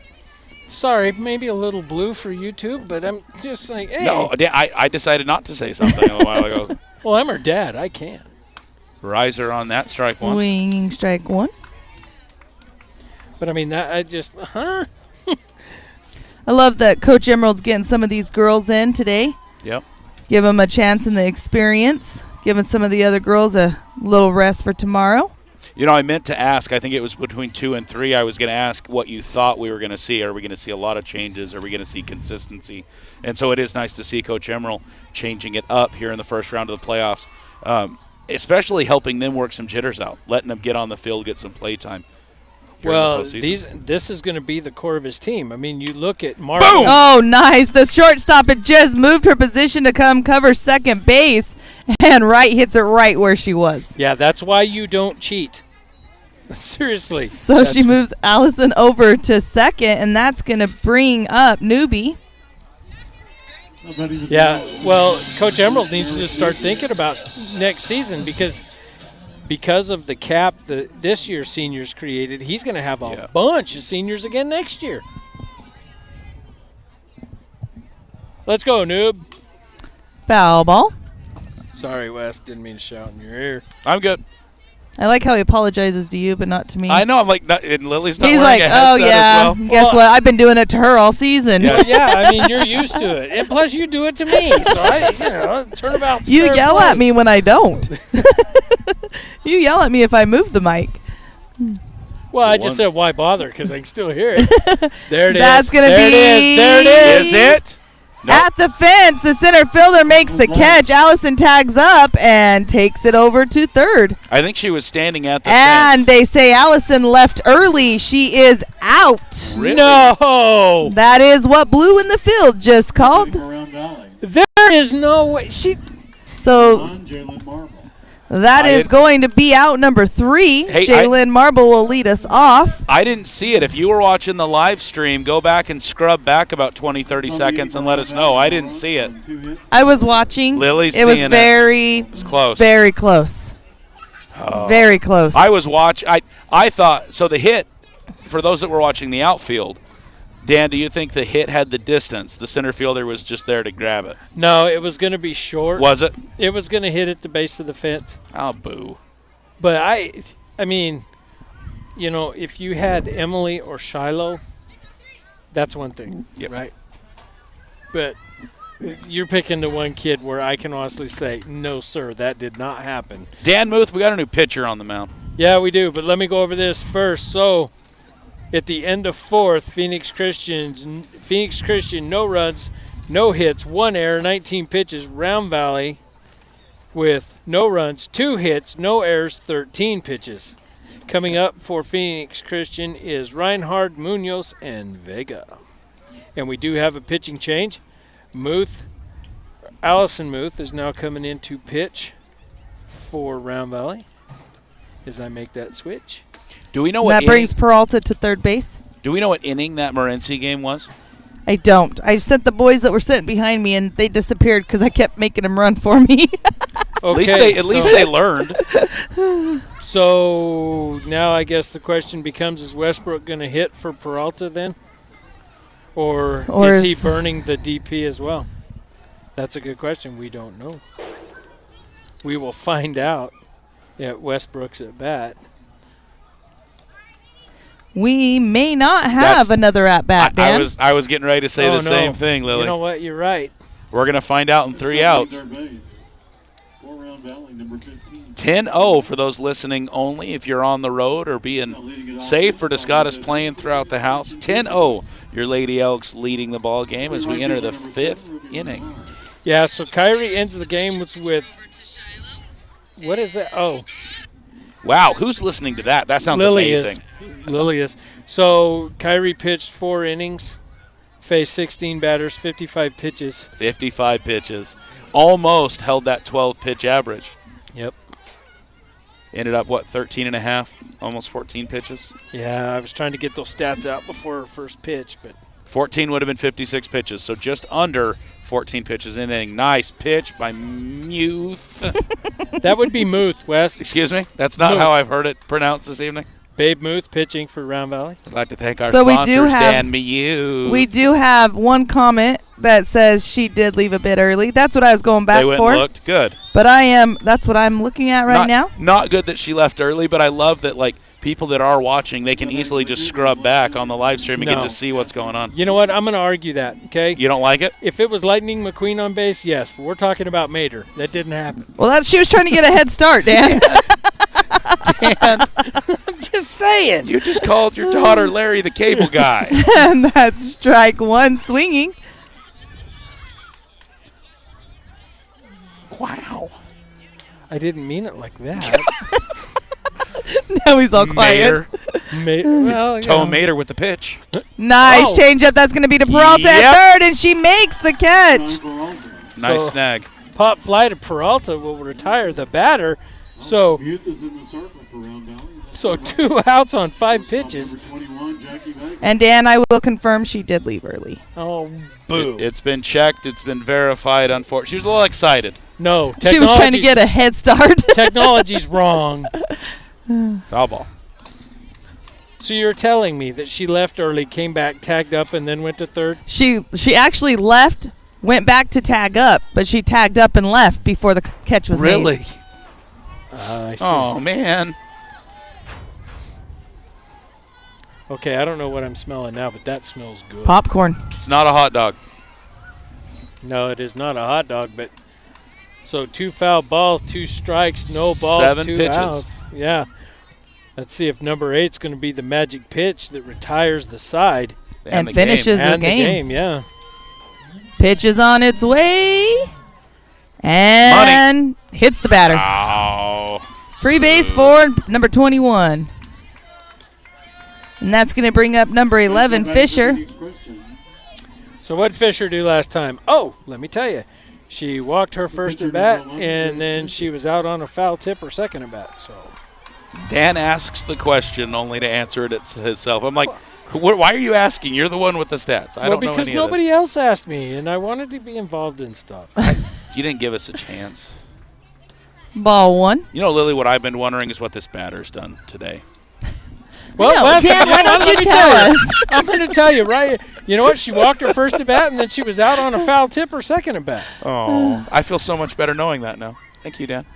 Sorry, maybe a little blue for YouTube, but I'm just like, hey. No, I decided not to say something a while ago. Well, I'm her dad. I can. Riser on that strike 1. Swinging strike 1. But I mean, that I just, I love that Coach Emerald's getting some of these girls in today. Yep. Give them a chance in the experience. Giving some of the other girls a little rest for tomorrow. You know, I meant to ask, I think it was between 2 and 3, I was going to ask what you thought we were going to see. Are we going to see a lot of changes? Are we going to see consistency? And so it is nice to see Coach Emerald changing it up here in the first round of the playoffs, especially helping them work some jitters out, letting them get on the field, get some play time. well, postseason. this is going to be the core of his team. I mean, you look at Martin. Boom! Oh, nice. The shortstop had just moved her position to come cover second base, and Wright hits it right where she was. Yeah, that's why you don't cheat. Seriously. So she moves Allison over to second, and that's going to bring up Newbie. Yeah, well, Coach Emerald needs to start thinking about next season because of the cap that this year's seniors created, he's going to have a bunch of seniors again next year. Let's go, noob. Foul ball. Sorry, Wes. Didn't mean to shout in your ear. I'm good. I like how he apologizes to you, but not to me. I know. I'm like, and Lily's not He's wearing like, a headset oh, yeah. as well. Guess what? I've been doing it to her all season. Yeah. Yeah, I mean, you're used to it. And plus, you do it to me. So, turnabout. You yell at me when I don't. You yell at me if I move the mic. Well, I just said, why bother? Because I can still hear it. There it is. That's going to There be. it is. There it is. Is it? Nope. At the fence, the center fielder makes the catch. Allison tags up and takes it over to third. I think she was standing at the And fence. they say Allison left early. She is out. Really? No. That is what Blue in the field just called. Around Valley. There is no way. So On Jalen Marble. that is going to be out number 3. Hey, Jalen Marble will lead us off. I didn't see it. If you were watching the live stream, go back and scrub back about 20, 30 seconds and let us know. I didn't see it. I was watching. Lily's it was seeing it. very, It was close. very close. Very close. I was I thought, so the hit, for those that were watching the outfield, Dan, do you think the hit had the distance? The center fielder was just there to grab it. No, it was going to be short. Was it? It was going to hit at the base of the fence. Oh, boo. But I mean, you know, if you had Emily or Shiloh, that's one thing, Yep. right? But you're picking the one kid where I can honestly say, no, sir, that did not happen. Dan Muth, we got a new pitcher on the mound. Yeah, we do. But let me go over this first. So at the end of fourth, Phoenix Christian, no runs, no hits, 1 error, 19 pitches. Round Valley with no runs, 2 hits, no errors, 13 pitches. Coming up for Phoenix Christian is Reinhard, Munoz, and Vega. And we do have a pitching change. Allison Muth is now coming in to pitch for Round Valley as I make that switch. Do we know what That brings Peralta to third base. Do we know what inning that Morenci game was? I don't. I sent the boys that were sitting behind me, and they disappeared because I kept making them run for me. Okay, At least they learned. So now I guess the question becomes, is Westbrook going to hit for Peralta then? Or is he burning the DP as well? That's a good question. We don't know. We will find out at Westbrook's at bat. We may not have another at-bat, Dan. I was getting ready to say the same thing, Lily. You know what? You're right. We're going to find out in 3 outs. Third base. For Round Valley, number 15. 10-0 for those listening only. If you're on the road or being safe or Descata's playing throughout the house, 10-0, your Lady Elks leading the ball game as we enter the 5th inning. Yeah, so Kyrie ends the game with what is it? Oh. Wow, who's listening to that? That sounds Lily amazing. Lily is. So Kyrie pitched 4 innings, faced 16 batters, 55 pitches. 55 pitches. Almost held that 12-pitch average. Yep. Ended up, 13 and a half, almost 14 pitches? Yeah, I was trying to get those stats out before her first pitch, but 14 would have been 56 pitches, so just under 14 pitches in inning. Nice pitch by Muth. that would be Muth, Wes. Excuse me? That's not Muth. how I've heard it pronounced this evening. Babe Muth pitching for Round Valley. I'd like to thank our So we sponsors, do have- Dan Muth. We do have one comment that says she did leave a bit early. That's what I was going back They went for. and looked. Good. But that's what I'm looking at right now. Not good that she left early, but I love that, people that are watching, they can easily just scrub back on the live stream and get to see what's going on. You know what? I'm going to argue that, okay? You don't like it? If it was Lightning McQueen on base, yes. But we're talking about Mater. That didn't happen. Well, she was trying to get a head start, Dan. Dan, I'm just saying. you just called your daughter Larry the Cable Guy. And that's strike 1 swinging. Wow. I didn't mean it like that. Now he's all quiet. Mater. Well, Toe Mater with the pitch. Nice Oh. changeup. That's going to be to Peralta Yep. at third, and she makes the catch. Nice So- snag. Pop fly to Peralta will retire the batter. So Muth is in the circle for Round Valley. so 2 outs on 5 pitches. Number 21, Jackie Vega. And Dan, I will confirm she did leave early. Oh, boo. It's been checked. It's been verified. Unfortunately, she was a little excited. No, She was trying to get a head start. technology's wrong. Foul ball. So you're telling me that she left early, came back, tagged up, and then went to third? She actually left, went back to tag up, but she tagged up and left before the catch was made. Really? I see. Oh, man. Okay, I don't know what I'm smelling now, but that smells good. Popcorn. It's not a hot dog. No, it is not a hot dog, but so 2 foul balls, 2 strikes, no balls, 7 2 pitches. outs. Yeah. Let's see if number 8's going to be the magic pitch that retires the side And the finishes game. the and game. the game. Yeah. Pitch is on its way. And hits the batter. Oh. Free base for number 21. And that's going to bring up number 11, Fisher. So what did Fisher do last time? Oh, let me tell you. She walked her first at bat, and then she was out on a foul tip her second at bat. So Dan asks the question only to answer it himself. I'm like, why are you asking? You're the one with the stats. I don't know because any of nobody else asked me, and I wanted to be involved in stuff. this. You didn't give us a chance. Ball 1. You know, Lily, what I've been wondering is what this batter's done today. Well, No, Wes, Dan, why don't let you me tell you. us? I'm going to tell you, right? You know what? She walked her first at bat, and then she was out on a foul tip her second at bat. Oh, I feel so much better knowing that now. Thank you, Dan.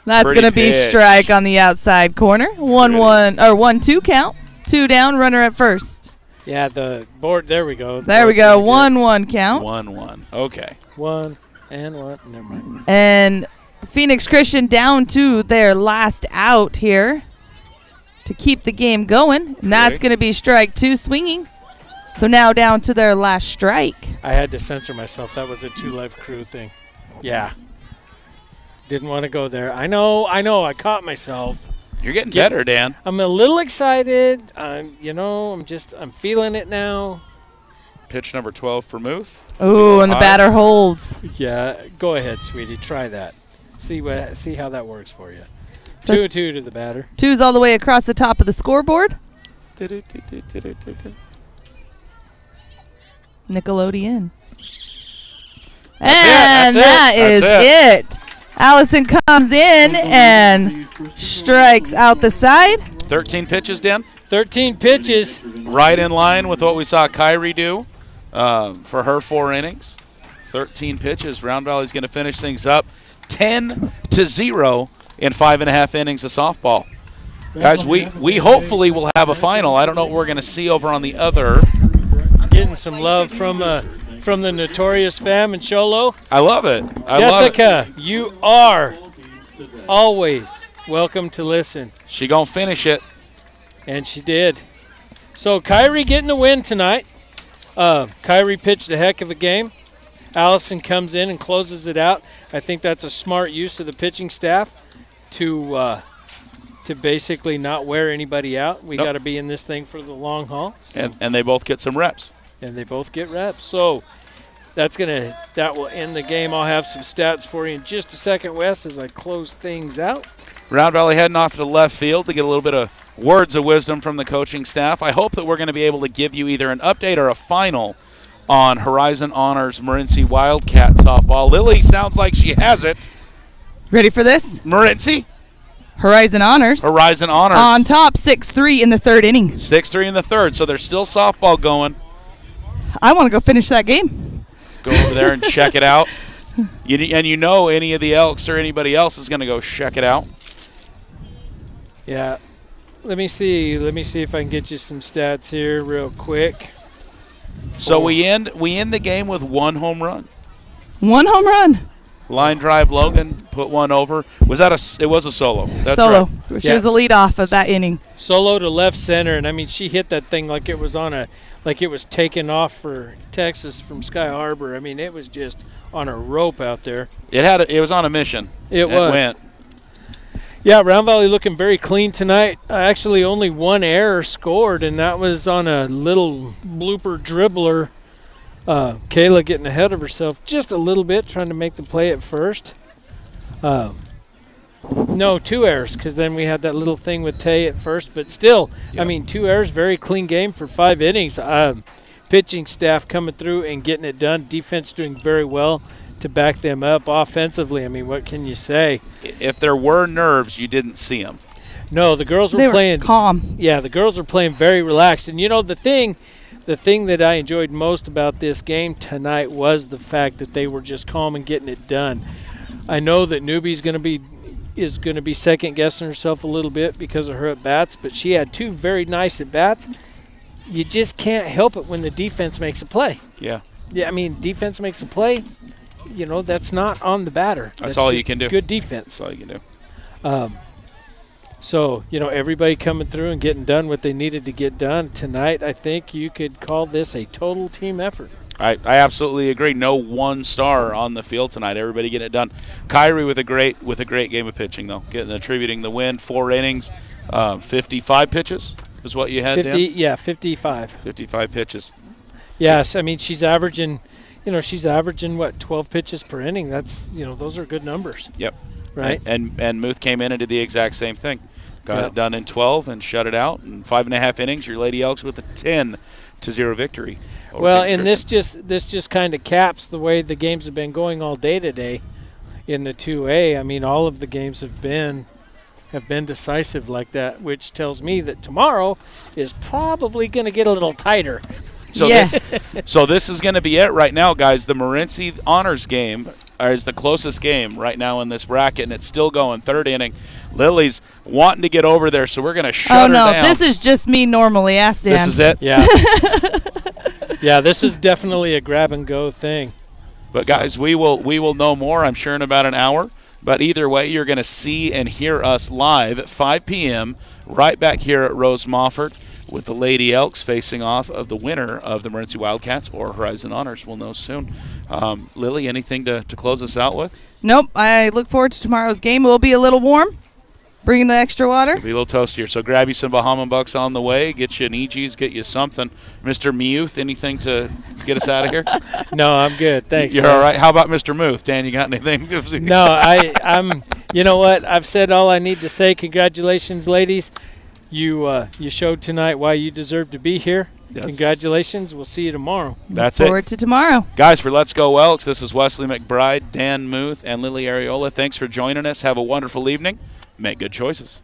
That's Pretty going to be pitch. strike on the outside corner. 1-2 count. 2 down, runner at first. Yeah, the board. There we go. There we go. 1-1 count. 1-1. Okay. 1 and 1. Never mind. And Phoenix Christian down to their last out here to keep the game going. And that's Okay. going to be strike 2 swinging. So now down to their last strike. I had to censor myself. That was a 2 Live Crew thing. Yeah. Didn't want to go there. I know. I caught myself. You're getting better, Dan. I'm a little excited. I'm feeling it now. Pitch number 12 for Muth. Ooh, and the batter holds. Yeah, go ahead, sweetie. Try that. See how that works for you. So 2-2 to the batter. 2's all the way across the top of the scoreboard. Nickelodeon. And that is it. Allison comes in and strikes out the side. 13 pitches, Dan. 13 pitches. Right in line with what we saw Kyrie do for her 4 innings. 13 pitches. Round Valley's going to finish things up 10-0 in 5.5 innings of softball. Guys, we hopefully will have a final. I don't know what we're going to see over on the other. Getting some love from the Notorious fam and Cholo. I love it. Jessica, you are always welcome to listen. She going to finish it. And she did. So Kyrie getting the win tonight. Kyrie pitched a heck of a game. Allison comes in and closes it out. I think that's a smart use of the pitching staff to basically not wear anybody out. We got to be in this thing for the long haul. So. And they both get some reps. And they both get reps. So that will end the game. I'll have some stats for you in just a second, Wes, as I close things out. Round Valley heading off to the left field to get a little bit of words of wisdom from the coaching staff. I hope that we're going to be able to give you either an update or a final on Horizon Honors Morenci Wildcat softball. Lily sounds like she has it. Ready for this? Morenci. Horizon Honors. Horizon Honors. On top, 6-3 in the third inning. 6-3 in the third, so there's still softball going. I want to go finish that game. Go over there and check it out. And any of the Elks or anybody else is going to go check it out. Yeah. Let me see if I can get you some stats here real quick. So we end the game with 1 home run. 1 home run. Line drive, Logan put one over. It was a solo. That's solo. Right. She was the lead off of that inning. Solo to left center, and I mean she hit that thing like it was taken off for Texas from Sky Harbor. I mean it was just on a rope out there. It was on a mission. It went. Yeah, Round Valley looking very clean tonight. Actually, only 1 error scored, and that was on a little blooper dribbler. Kayla getting ahead of herself just a little bit, trying to make the play at first. No, 2 errors, because then we had that little thing with Tay at first. But still, yep. I mean, 2 errors, very clean game for 5 innings. Pitching staff coming through and getting it done. Defense doing very well to back them up offensively. I mean, what can you say? If there were nerves, you didn't see them. No, the girls were playing calm. Yeah, the girls were playing very relaxed. And, the thing that I enjoyed most about this game tonight was the fact that they were just calm and getting it done. I know that Newbie's is going to be second-guessing herself a little bit because of her at-bats, but she had 2 very nice at-bats. You just can't help it when the defense makes a play. Yeah. Yeah, I mean, defense makes a play. That's not on the batter. That's all you can do. Good defense. That's all you can do. So, everybody coming through and getting done what they needed to get done tonight. I think you could call this a total team effort. I absolutely agree. No 1 star on the field tonight. Everybody getting it done. Kyrie with a great game of pitching, though. Attributing the win, 4 innings, 55 pitches is what you had, 50, Dan? Yeah, 55. 55 pitches. Yes, I mean, she's averaging, what, 12 pitches per inning. That's, those are good numbers. Yep. Right. And Muth came in and did the exact same thing. Got it done in 12 and shut it out. In 5.5 innings, your Lady Elks with a 10-0 victory. Well, and this just kind of caps the way the games have been going all day today in the 2A. I mean, all of the games have been decisive like that, which tells me that tomorrow is probably going to get a little tighter. So this is going to be it right now, guys. The Morenci Honors game is the closest game right now in this bracket, and it's still going. 3rd inning. Lily's wanting to get over there, so we're going to shut her down. Oh, no, this is just me normally. Ask Dan. This is it? Yeah. Yeah, this is definitely a grab-and-go thing. But, guys, we will know more, I'm sure, in about an hour. But either way, you're going to see and hear us live at 5 p.m. right back here at Rose Moffett. with the Lady Elks facing off of the winner of the Morenci Wildcats or Horizon Honors. We'll know soon. Lily, anything to close us out with? Nope. I look forward to tomorrow's game. It will be a little warm. Bringing the extra water. It'll be a little toastier. So grab you some Bahama Bucks on the way. Get you an EG's. Get you something. Mr. Muth, anything to get us out of here? No, I'm good. Thanks. You're man. all right. How about Mr. Muth? Dan, you got anything? No, I'm. You know what? I've said all I need to say. Congratulations, ladies. You showed tonight why you deserve to be here. Congratulations. We'll see you tomorrow. That's Look forward to tomorrow. Guys, for Let's Go Elks, this is Wesley McBride, Dan Muth, and Lily Ariola. Thanks for joining us. Have a wonderful evening. Make good choices.